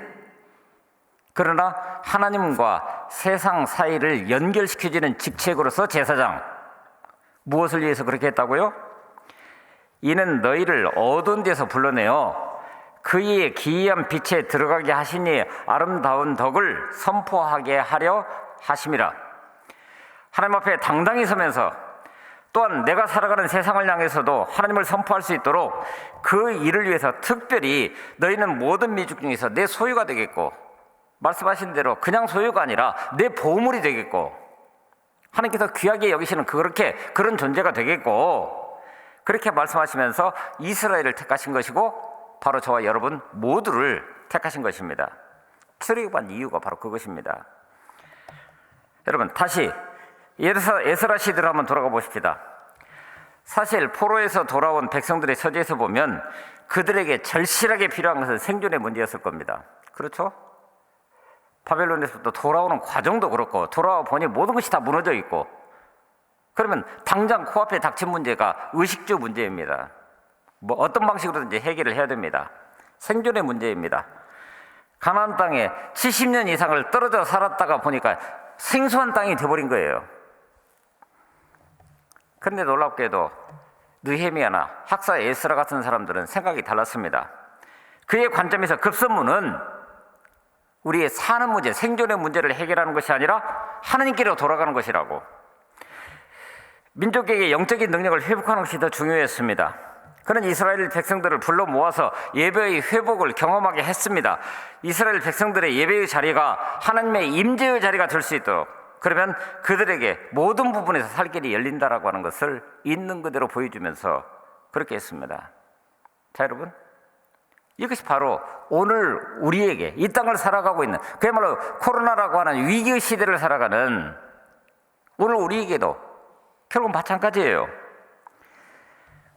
그러나 하나님과 세상 사이를 연결시켜주는 직책으로서 제사장. 무엇을 위해서 그렇게 했다고요? 이는 너희를 어두운 데서 불러내어 그의 기이한 빛에 들어가게 하시니 아름다운 덕을 선포하게 하려 하심이라. 하나님 앞에 당당히 서면서 또한 내가 살아가는 세상을 향해서도 하나님을 선포할 수 있도록 그 일을 위해서 특별히 너희는 모든 민족 중에서 내 소유가 되겠고, 말씀하신 대로 그냥 소유가 아니라 내 보물이 되겠고, 하나님께서 귀하게 여기시는 그런 존재가 되겠고, 그렇게 말씀하시면서 이스라엘을 택하신 것이고 바로 저와 여러분 모두를 택하신 것입니다. 출애굽한 이유가 바로 그것입니다. 여러분, 다시 에스라 시대로 한번 돌아가 보십시다. 사실 포로에서 돌아온 백성들의 처지에서 보면 그들에게 절실하게 필요한 것은 생존의 문제였을 겁니다. 그렇죠? 바벨론에서부터 돌아오는 과정도 그렇고, 돌아와 보니 모든 것이 다 무너져 있고, 그러면 당장 코앞에 닥친 문제가 의식주 문제입니다. 어떤 방식으로든지 해결을 해야 됩니다. 생존의 문제입니다. 가나안 땅에 70년 이상을 떨어져 살았다가 보니까 생소한 땅이 되어버린 거예요. 그런데 놀랍게도 느헤미야나 학사 에스라 같은 사람들은 생각이 달랐습니다. 그의 관점에서 급선무는 우리의 사는 문제, 생존의 문제를 해결하는 것이 아니라 하나님께로 돌아가는 것이라고. 민족에게 영적인 능력을 회복하는 것이 더 중요했습니다. 그는 이스라엘 백성들을 불러 모아서 예배의 회복을 경험하게 했습니다. 이스라엘 백성들의 예배의 자리가 하나님의 임재의 자리가 될 수 있도록, 그러면 그들에게 모든 부분에서 살 길이 열린다라고 하는 것을 있는 그대로 보여주면서 그렇게 했습니다. 자, 여러분, 이것이 바로 오늘 우리에게 이 땅을 살아가고 있는, 그야말로 코로나라고 하는 위기의 시대를 살아가는 오늘 우리에게도 결국은 마찬가지예요.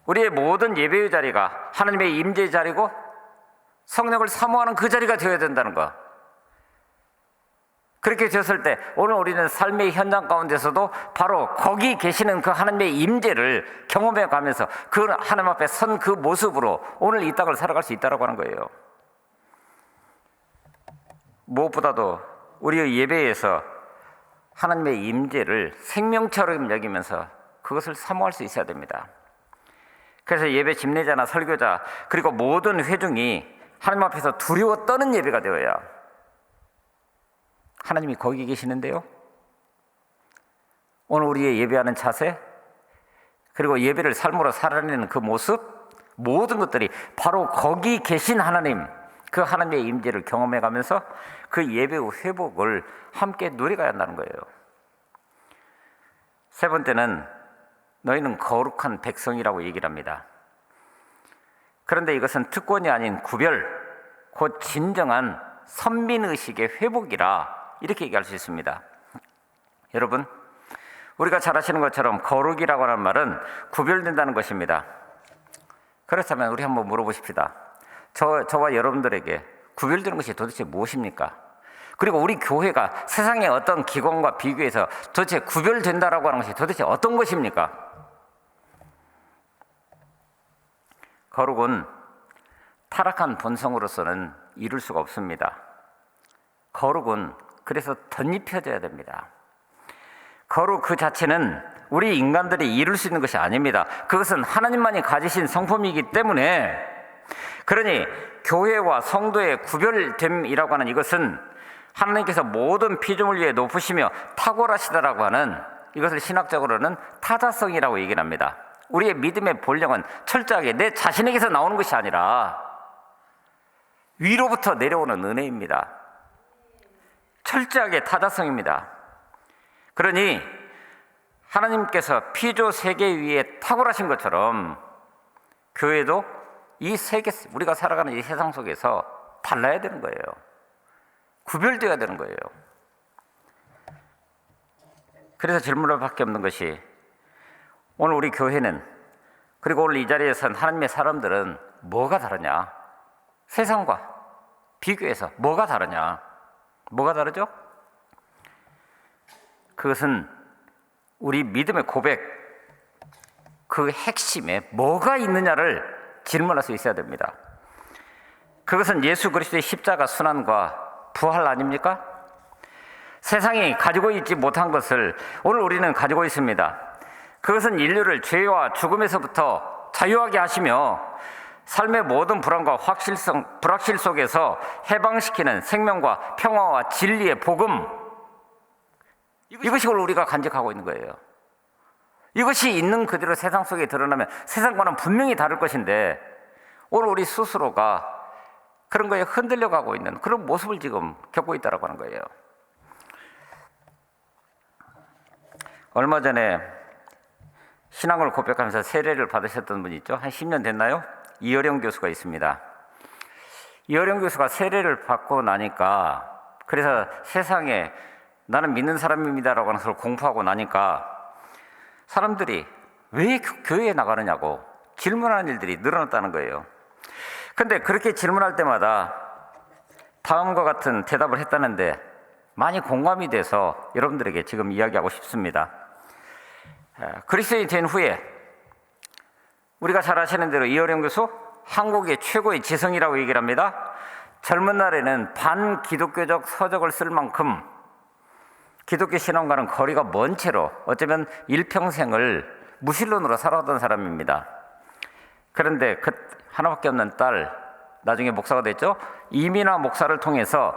우리의 모든 예배의 자리가 하나님의 임재의 자리고 성령을 사모하는 그 자리가 되어야 된다는 것. 그렇게 되었을 때 오늘 우리는 삶의 현장 가운데서도 바로 거기 계시는 그 하나님의 임재를 경험해 가면서 그 하나님 앞에 선 그 모습으로 오늘 이 땅을 살아갈 수 있다고 하는 거예요. 무엇보다도 우리의 예배에서 하나님의 임재를 생명처럼 여기면서 그것을 사모할 수 있어야 됩니다. 그래서 예배 집례자나 설교자 그리고 모든 회중이 하나님 앞에서 두려워 떠는 예배가 되어야, 하나님이 거기 계시는데요, 오늘 우리의 예배하는 자세 그리고 예배를 삶으로 살아내는 그 모습, 모든 것들이 바로 거기 계신 하나님, 그 하나님의 임재를 경험해가면서 그 예배의 회복을 함께 누려가야 한다는 거예요. 세 번째는 너희는 거룩한 백성이라고 얘기를 합니다. 그런데 이것은 특권이 아닌 구별, 곧 진정한 선민의식의 회복이라 이렇게 얘기할 수 있습니다. 여러분, 우리가 잘 아시는 것처럼 거룩이라고 하는 말은 구별된다는 것입니다. 그렇다면 우리 한번 물어보십시다. 저와 여러분들에게 구별되는 것이 도대체 무엇입니까? 그리고 우리 교회가 세상의 어떤 기관과 비교해서 도대체 구별된다라고 하는 것이 도대체 어떤 것입니까? 거룩은 타락한 본성으로서는 이룰 수가 없습니다. 거룩은 그래서 덧입혀져야 됩니다. 거룩 그 자체는 우리 인간들이 이룰 수 있는 것이 아닙니다. 그것은 하나님만이 가지신 성품이기 때문에, 그러니 교회와 성도의 구별됨이라고 하는 이것은 하나님께서 모든 피조물 위에 높으시며 탁월하시다라고 하는 이것을 신학적으로는 타자성이라고 얘기를 합니다. 우리의 믿음의 본령은 철저하게 내 자신에게서 나오는 것이 아니라 위로부터 내려오는 은혜입니다. 철저하게 타자성입니다. 그러니 하나님께서 피조 세계 위에 탁월하신 것처럼 교회도 이 세계, 우리가 살아가는 이 세상 속에서 달라야 되는 거예요. 구별되어야 되는 거예요. 그래서 질문할 밖에 없는 것이, 오늘 우리 교회는, 그리고 오늘 이 자리에 선 하나님의 사람들은 뭐가 다르냐? 세상과 비교해서 뭐가 다르냐? 뭐가 다르죠? 그것은 우리 믿음의 고백, 그 핵심에 뭐가 있느냐를 질문할 수 있어야 됩니다. 그것은 예수 그리스도의 십자가 순환과 부활 아닙니까? 세상이 가지고 있지 못한 것을 오늘 우리는 가지고 있습니다. 그것은 인류를 죄와 죽음에서부터 자유하게 하시며 삶의 모든 불안과 불확실 속에서 해방시키는 생명과 평화와 진리의 복음, 이것이 오늘 우리가 간직하고 있는 거예요. 이것이 있는 그대로 세상 속에 드러나면 세상과는 분명히 다를 것인데, 오늘 우리 스스로가 그런 거에 흔들려 가고 있는 그런 모습을 지금 겪고 있다고 하는 거예요. 얼마 전에 신앙을 고백하면서 세례를 받으셨던 분이 있죠. 한 10년 됐나요? 이어령 교수가 있습니다. 이어령 교수가 세례를 받고 나니까, 그래서 세상에 나는 믿는 사람입니다라고 하는 것을 공부하고 나니까 사람들이 왜 교회에 나가느냐고 질문하는 일들이 늘어났다는 거예요. 근데 그렇게 질문할 때마다 다음과 같은 대답을 했다는데 많이 공감이 돼서 여러분들에게 지금 이야기하고 싶습니다. 그리스도인이 된 후에 우리가 잘 아시는 대로 이어령 교수, 한국의 최고의 지성이라고 얘기를 합니다. 젊은 날에는 반기독교적 서적을 쓸 만큼 기독교 신앙과는 거리가 먼 채로 어쩌면 일평생을 무신론으로 살아왔던 사람입니다. 그런데 그 하나밖에 없는 딸, 나중에 목사가 됐죠. 이민아 목사를 통해서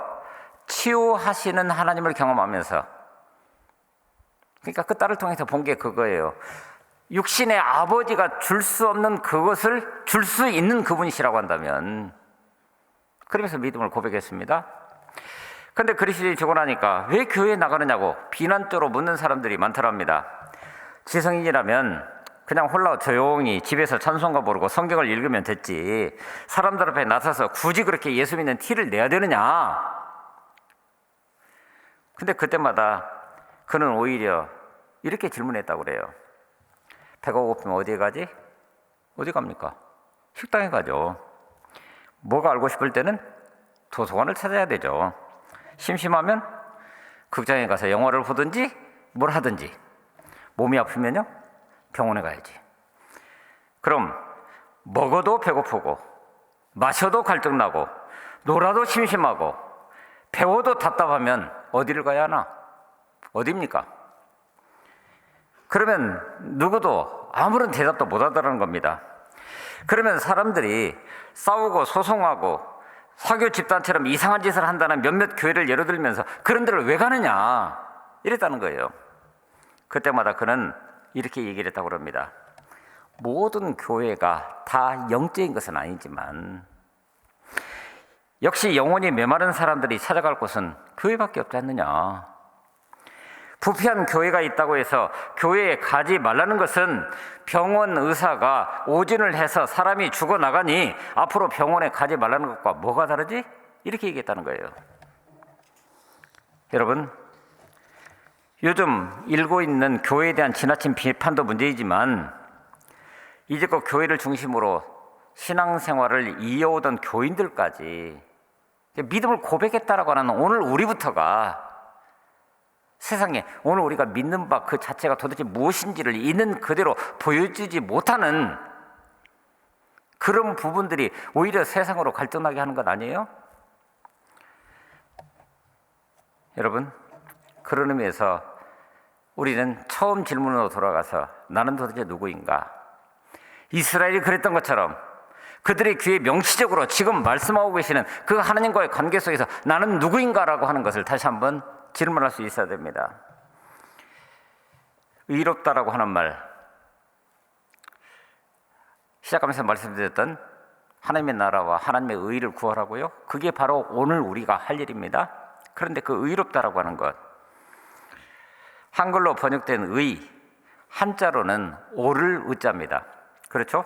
치유하시는 하나님을 경험하면서, 그러니까 그 딸을 통해서 본 게 그거예요. 육신의 아버지가 줄 수 없는 그것을 줄 수 있는 그분이시라고 한다면, 그러면서 믿음을 고백했습니다. 그런데 그리스도인이 되고 나니까 왜 교회에 나가느냐고 비난조로 묻는 사람들이 많더랍니다. 지성인이라면 그냥 홀라 조용히 집에서 찬송가 부르고 성경을 읽으면 됐지, 사람들 앞에 나서서 굳이 그렇게 예수 믿는 티를 내야 되느냐. 근데 그때마다 그는 오히려 이렇게 질문했다고 그래요. 배가 고프면 어디에 가지? 어디 갑니까? 식당에 가죠. 뭐가 알고 싶을 때는 도서관을 찾아야 되죠. 심심하면 극장에 가서 영화를 보든지 뭘 하든지, 몸이 아프면요 병원에 가야지. 그럼 먹어도 배고프고 마셔도 갈증나고 놀아도 심심하고 배워도 답답하면 어디를 가야 하나? 어디입니까? 그러면 누구도 아무런 대답도 못 하더라는 겁니다. 그러면 사람들이 싸우고 소송하고 사교 집단처럼 이상한 짓을 한다는 몇몇 교회를 예로 들면서 그런 데를 왜 가느냐 이랬다는 거예요. 그때마다 그는 이렇게 얘기를 했다고 합니다. 모든 교회가 다 영적인 것은 아니지만 역시 영혼이 메마른 사람들이 찾아갈 곳은 교회밖에 없지 않느냐. 부패한 교회가 있다고 해서 교회에 가지 말라는 것은 병원 의사가 오진을 해서 사람이 죽어나가니 앞으로 병원에 가지 말라는 것과 뭐가 다르지? 이렇게 얘기했다는 거예요. 여러분, 요즘 일고 있는 교회에 대한 지나친 비판도 문제이지만 이제껏 교회를 중심으로 신앙생활을 이어오던 교인들까지 믿음을 고백했다라고 하는 오늘 우리부터가 세상에 오늘 우리가 믿는 바 그 자체가 도대체 무엇인지를 있는 그대로 보여주지 못하는 그런 부분들이 오히려 세상으로 갈등나게 하는 것 아니에요? 여러분, 그런 의미에서 우리는 처음 질문으로 돌아가서 나는 도대체 누구인가? 이스라엘이 그랬던 것처럼 그들의 귀에 명시적으로 지금 말씀하고 계시는 그 하나님과의 관계 속에서 나는 누구인가라고 하는 것을 다시 한번 질문할 수 있어야 됩니다. 의롭다라고 하는 말, 시작하면서 말씀드렸던 하나님의 나라와 하나님의 의를 구하라고요. 그게 바로 오늘 우리가 할 일입니다. 그런데 그 의롭다라고 하는 것, 한글로 번역된 의, 한자로는 오를 의자입니다. 그렇죠?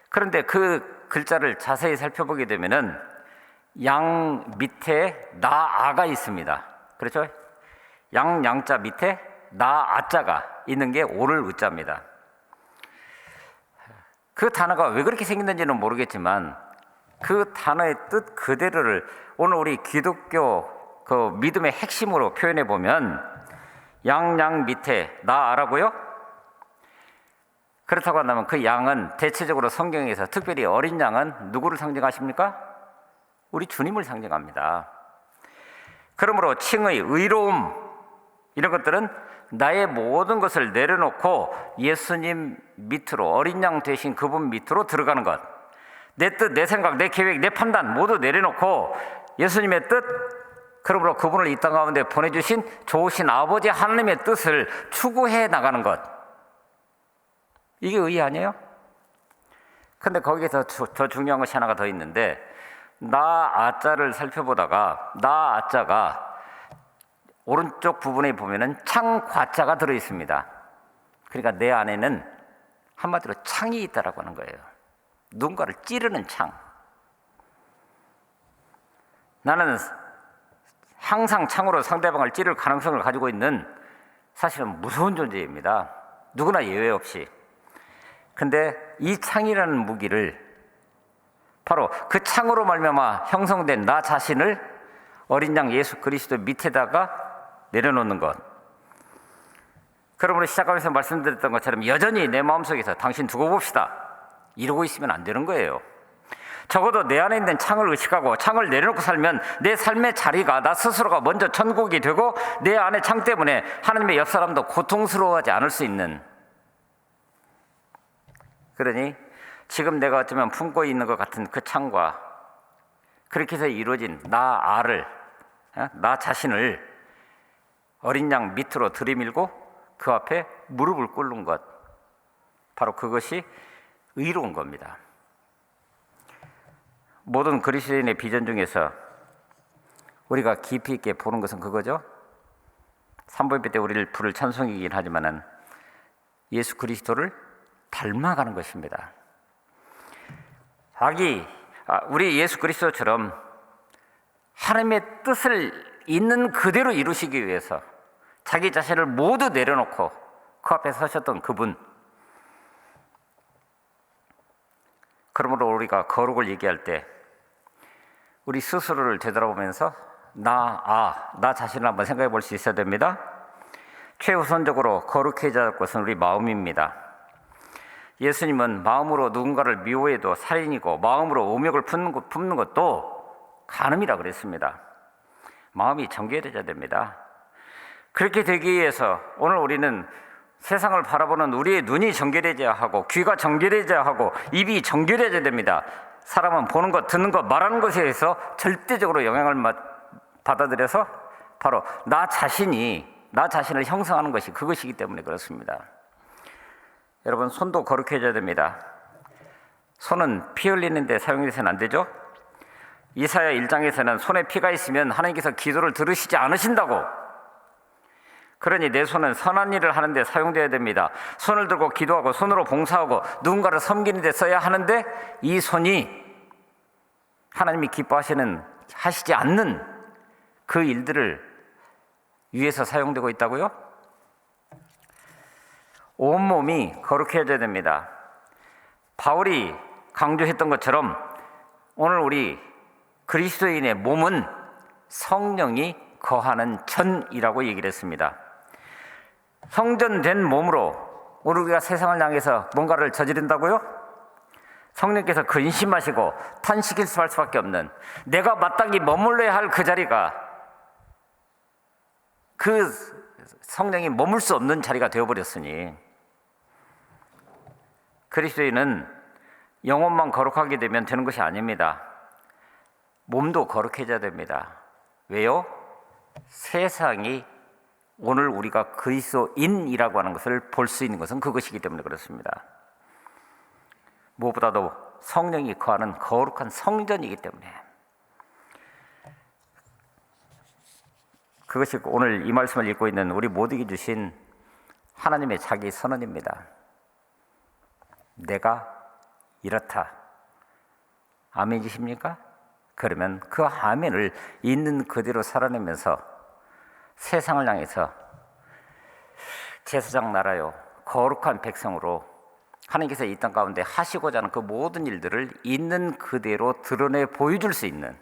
그런데 그 글자를 자세히 살펴보게 되면은 양 밑에 나아가 있습니다. 그렇죠? 양자 밑에 나아자가 있는 게 오를 의자입니다. 그 단어가 왜 그렇게 생겼는지는 모르겠지만 그 단어의 뜻 그대로를 오늘 우리 기독교 그 믿음의 핵심으로 표현해 보면 양 밑에 나아라고요? 그렇다고 한다면 그 양은 대체적으로 성경에서 특별히 어린 양은 누구를 상징하십니까? 우리 주님을 상징합니다. 그러므로 칭의, 의로움 이런 것들은 나의 모든 것을 내려놓고 예수님 밑으로 어린 양 되신 그분 밑으로 들어가는 것, 내 뜻, 내 생각, 내 계획, 내 판단 모두 내려놓고 예수님의 뜻, 그러므로 그분을 이 땅 가운데 보내주신 좋으신 아버지 하나님의 뜻을 추구해 나가는 것, 이게 의 아니에요? 근데 거기에서 더 중요한 것이 하나가 더 있는데 나아자를 살펴보다가 나아자가 오른쪽 부분에 보면은 창과자가 들어 있습니다. 그러니까 내 안에는 한마디로 창이 있다라고 하는 거예요. 누군가를 찌르는 창. 나는 항상 창으로 상대방을 찌를 가능성을 가지고 있는 사실은 무서운 존재입니다. 누구나 예외 없이. 근데 이 창이라는 무기를 바로 그 창으로 말미암아 형성된 나 자신을 어린 양 예수 그리스도 밑에다가 내려놓는 것. 그러므로 시작하면서 말씀드렸던 것처럼 여전히 내 마음속에서 당신 두고 봅시다 이러고 있으면 안 되는 거예요. 적어도 내 안에 있는 창을 의식하고 창을 내려놓고 살면 내 삶의 자리가 나 스스로가 먼저 천국이 되고 내 안에 창 때문에 하나님의 옆 사람도 고통스러워하지 않을 수 있는, 그러니 지금 내가 어쩌면 품고 있는 것 같은 그 창과 그렇게 해서 이루어진 나 자신을 어린 양 밑으로 들이밀고 그 앞에 무릎을 꿇는 것, 바로 그것이 의로운 겁니다. 모든 그리스도인의 비전 중에서 우리가 깊이 있게 보는 것은 그거죠. 삼보예배 때 우리를 부를 찬송이긴 하지만은 예수 그리스도를 닮아가는 것입니다. 우리 예수 그리스도처럼 하나님의 뜻을 있는 그대로 이루시기 위해서 자기 자신을 모두 내려놓고 그 앞에 서셨던 그분, 그러므로 우리가 거룩을 얘기할 때 우리 스스로를 되돌아보면서 나 자신을 한번 생각해 볼 수 있어야 됩니다. 최우선적으로 거룩해져야 할 것은 우리 마음입니다. 예수님은 마음으로 누군가를 미워해도 살인이고 마음으로 오명을 품는 것도 간음이라 그랬습니다. 마음이 정결해져야 됩니다. 그렇게 되기 위해서 오늘 우리는 세상을 바라보는 우리의 눈이 정결해져야 하고 귀가 정결해져야 하고 입이 정결해져야 됩니다. 사람은 보는 것, 듣는 것, 말하는 것에 의해서 절대적으로 영향을 받아들여서 바로 나 자신을 형성하는 것이 그것이기 때문에 그렇습니다. 여러분, 손도 거룩해져야 됩니다. 손은 피 흘리는 데 사용해서는 안 되죠. 이사야 1장에서는 손에 피가 있으면 하나님께서 기도를 들으시지 않으신다고. 그러니 내 손은 선한 일을 하는 데 사용되어야 됩니다. 손을 들고 기도하고 손으로 봉사하고 누군가를 섬기는 데 써야 하는데 이 손이 하나님이 하시지 않는 그 일들을 위해서 사용되고 있다고요? 온몸이 거룩해져야 됩니다. 바울이 강조했던 것처럼 오늘 우리 그리스도인의 몸은 성령이 거하는 전이라고 얘기를 했습니다. 성전된 몸으로 우리가 세상을 향해서 뭔가를 저지른다고요? 성령께서 근심하시고 탄식할 수밖에 없는, 내가 마땅히 머물러야 할 그 자리가 그 성령이 머물 수 없는 자리가 되어버렸으니 그리스도인은 영혼만 거룩하게 되면 되는 것이 아닙니다. 몸도 거룩해져야 됩니다. 왜요? 세상이 오늘 우리가 그리스도인이라고 하는 것을 볼 수 있는 것은 그것이기 때문에 그렇습니다. 무엇보다도 성령이 거하는 거룩한 성전이기 때문에 그것이 오늘 이 말씀을 읽고 있는 우리 모두에게 주신 하나님의 자기 선언입니다. 내가 이렇다. 아멘이십니까? 그러면 그 아멘을 있는 그대로 살아내면서 세상을 향해서 제사장 나라요 거룩한 백성으로 하나님께서 이 땅 가운데 하시고자 하는 그 모든 일들을 있는 그대로 드러내 보여줄 수 있는,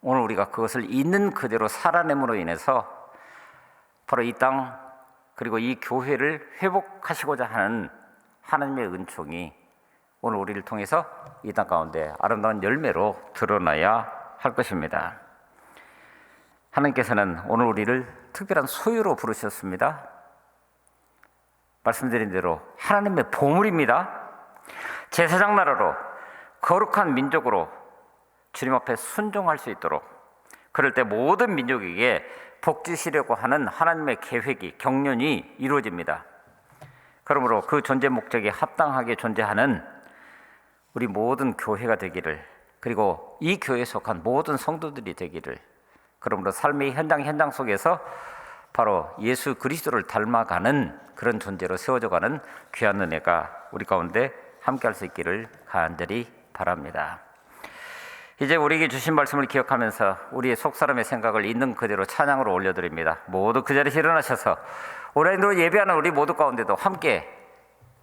오늘 우리가 그것을 있는 그대로 살아냄으로 인해서 바로 이 땅 그리고 이 교회를 회복하시고자 하는 하나님의 은총이 오늘 우리를 통해서 이 땅 가운데 아름다운 열매로 드러나야 할 것입니다. 하나님께서는 오늘 우리를 특별한 소유로 부르셨습니다. 말씀드린 대로 하나님의 보물입니다. 제사장 나라로 거룩한 민족으로 주님 앞에 순종할 수 있도록, 그럴 때 모든 민족에게 복 주시려고 하는 하나님의 계획이 경륜이 이루어집니다. 그러므로 그 존재 목적에 합당하게 존재하는 우리 모든 교회가 되기를, 그리고 이 교회에 속한 모든 성도들이 되기를, 그러므로 삶의 현장 속에서 바로 예수 그리스도를 닮아가는 그런 존재로 세워져가는 귀한 은혜가 우리 가운데 함께할 수 있기를 간절히 바랍니다. 이제 우리에게 주신 말씀을 기억하면서 우리의 속사람의 생각을 있는 그대로 찬양으로 올려드립니다. 모두 그 자리에서 일어나셔서 온라인으로 예배하는 우리 모두 가운데도 함께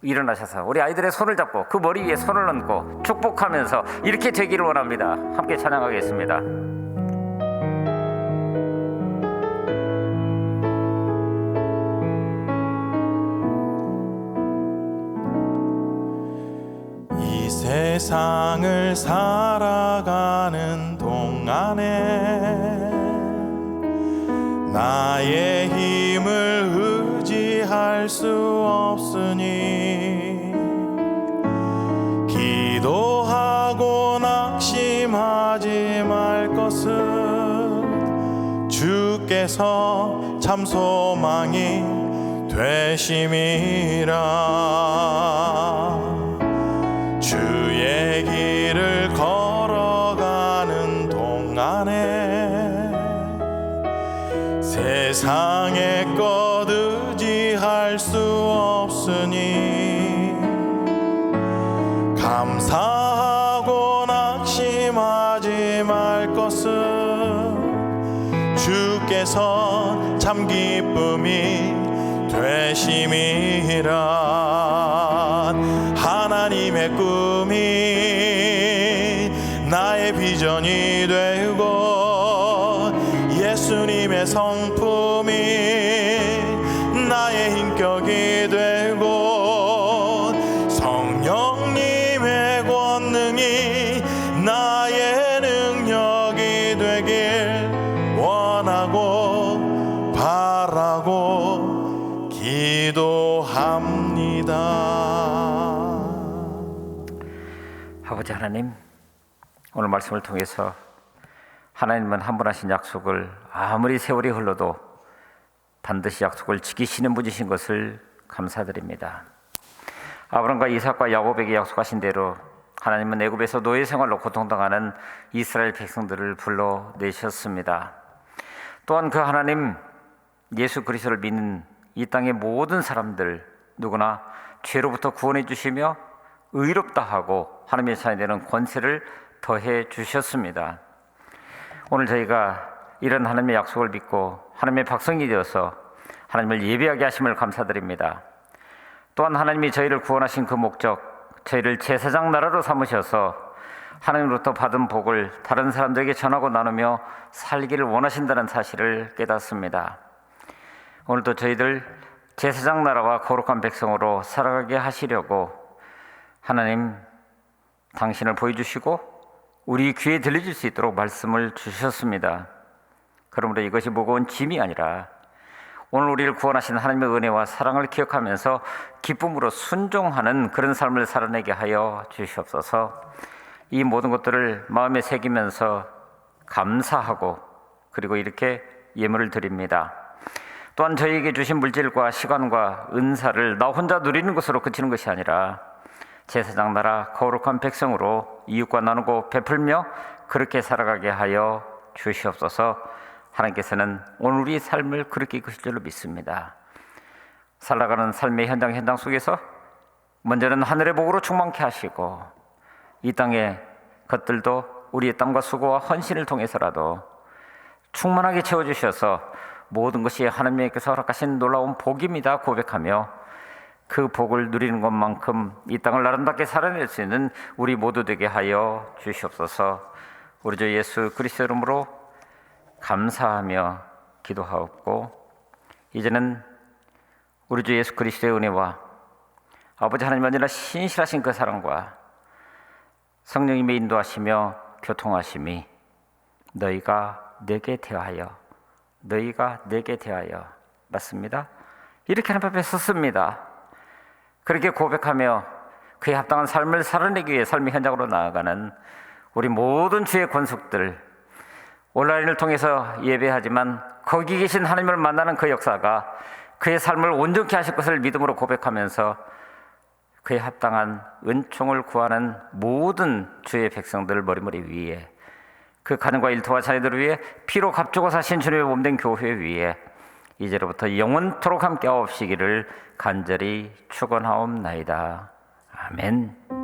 일어나셔서 우리 아이들의 손을 잡고 그 머리 위에 손을 얹고 축복하면서 이렇게 되기를 원합니다. 함께 찬양하겠습니다. 세상을 살아가는 동안에 나의 힘을 의지할 수 없으니 기도하고 낙심하지 말 것은 주께서 참 소망이 되심이라. 주의 길을 걸어가는 동안에 세상의 것 의지할 수 없으니 감사하고 낙심하지 말 것은 주께서 참 기쁨이 되심이라. 하나님의 꿈이 나의 비전이 되고 예수님의 성품이 나의 인격이 되고 성령님의 권능이 나의 능력이 되길 원하고 바라고 기도합니다. 아버지 하나님, 오늘 말씀을 통해서 하나님은 한 번 하신 약속을 아무리 세월이 흘러도 반드시 약속을 지키시는 분이신 것을 감사드립니다. 아브람과 이삭과 야곱에게 약속하신 대로 하나님은 애굽에서 노예 생활로 고통당하는 이스라엘 백성들을 불러내셨습니다. 또한 그 하나님 예수 그리스도를 믿는 이 땅의 모든 사람들 누구나 죄로부터 구원해 주시며 의롭다 하고 하나님의 자녀 되는 권세를 더해 주셨습니다. 오늘 저희가 이런 하나님의 약속을 믿고 하나님의 백성이 되어서 하나님을 예배하게 하심을 감사드립니다. 또한 하나님이 저희를 구원하신 그 목적, 저희를 제사장 나라로 삼으셔서 하나님으로부터 받은 복을 다른 사람들에게 전하고 나누며 살기를 원하신다는 사실을 깨닫습니다. 오늘도 저희들 제사장 나라와 거룩한 백성으로 살아가게 하시려고 하나님 당신을 보여주시고 우리 귀에 들려줄 수 있도록 말씀을 주셨습니다. 그러므로 이것이 무거운 짐이 아니라 오늘 우리를 구원하신 하나님의 은혜와 사랑을 기억하면서 기쁨으로 순종하는 그런 삶을 살아내게 하여 주시옵소서. 이 모든 것들을 마음에 새기면서 감사하고 그리고 이렇게 예물을 드립니다. 또한 저희에게 주신 물질과 시간과 은사를 나 혼자 누리는 것으로 그치는 것이 아니라 제사장 나라 거룩한 백성으로 이웃과 나누고 베풀며 그렇게 살아가게 하여 주시옵소서. 하나님께서는 오늘 우리의 삶을 그렇게 이끄실 줄로 믿습니다. 살아가는 삶의 현장 속에서 먼저는 하늘의 복으로 충만케 하시고 이 땅의 것들도 우리의 땀과 수고와 헌신을 통해서라도 충만하게 채워주셔서 모든 것이 하나님께서 허락하신 놀라운 복입니다 고백하며 그 복을 누리는 것만큼 이 땅을 아름답게 살아낼 수 있는 우리 모두 되게 하여 주시옵소서. 우리 주 예수 그리스도 이름으로 감사하며 기도하옵고 이제는 우리 주 예수 그리스도의 은혜와 아버지 하나님 언제나 신실하신 그 사랑과 성령님의 인도하시며 교통하심이 너희가 내게 대하여 맞습니다. 이렇게 하나님 앞에 섰습니다. 그렇게 고백하며 그에 합당한 삶을 살아내기 위해 삶의 현장으로 나아가는 우리 모든 주의 권속들, 온라인을 통해서 예배하지만 거기 계신 하나님을 만나는 그 역사가 그의 삶을 온전케 하실 것을 믿음으로 고백하면서 그에 합당한 은총을 구하는 모든 주의 백성들 머리머리 위에 그 가정과 일터와 자녀들을 위해 피로 값주고 사신 주님의 몸된 교회 위에 이제로부터 영원토록 함께 하옵시기를 간절히 축원하옵나이다. 아멘.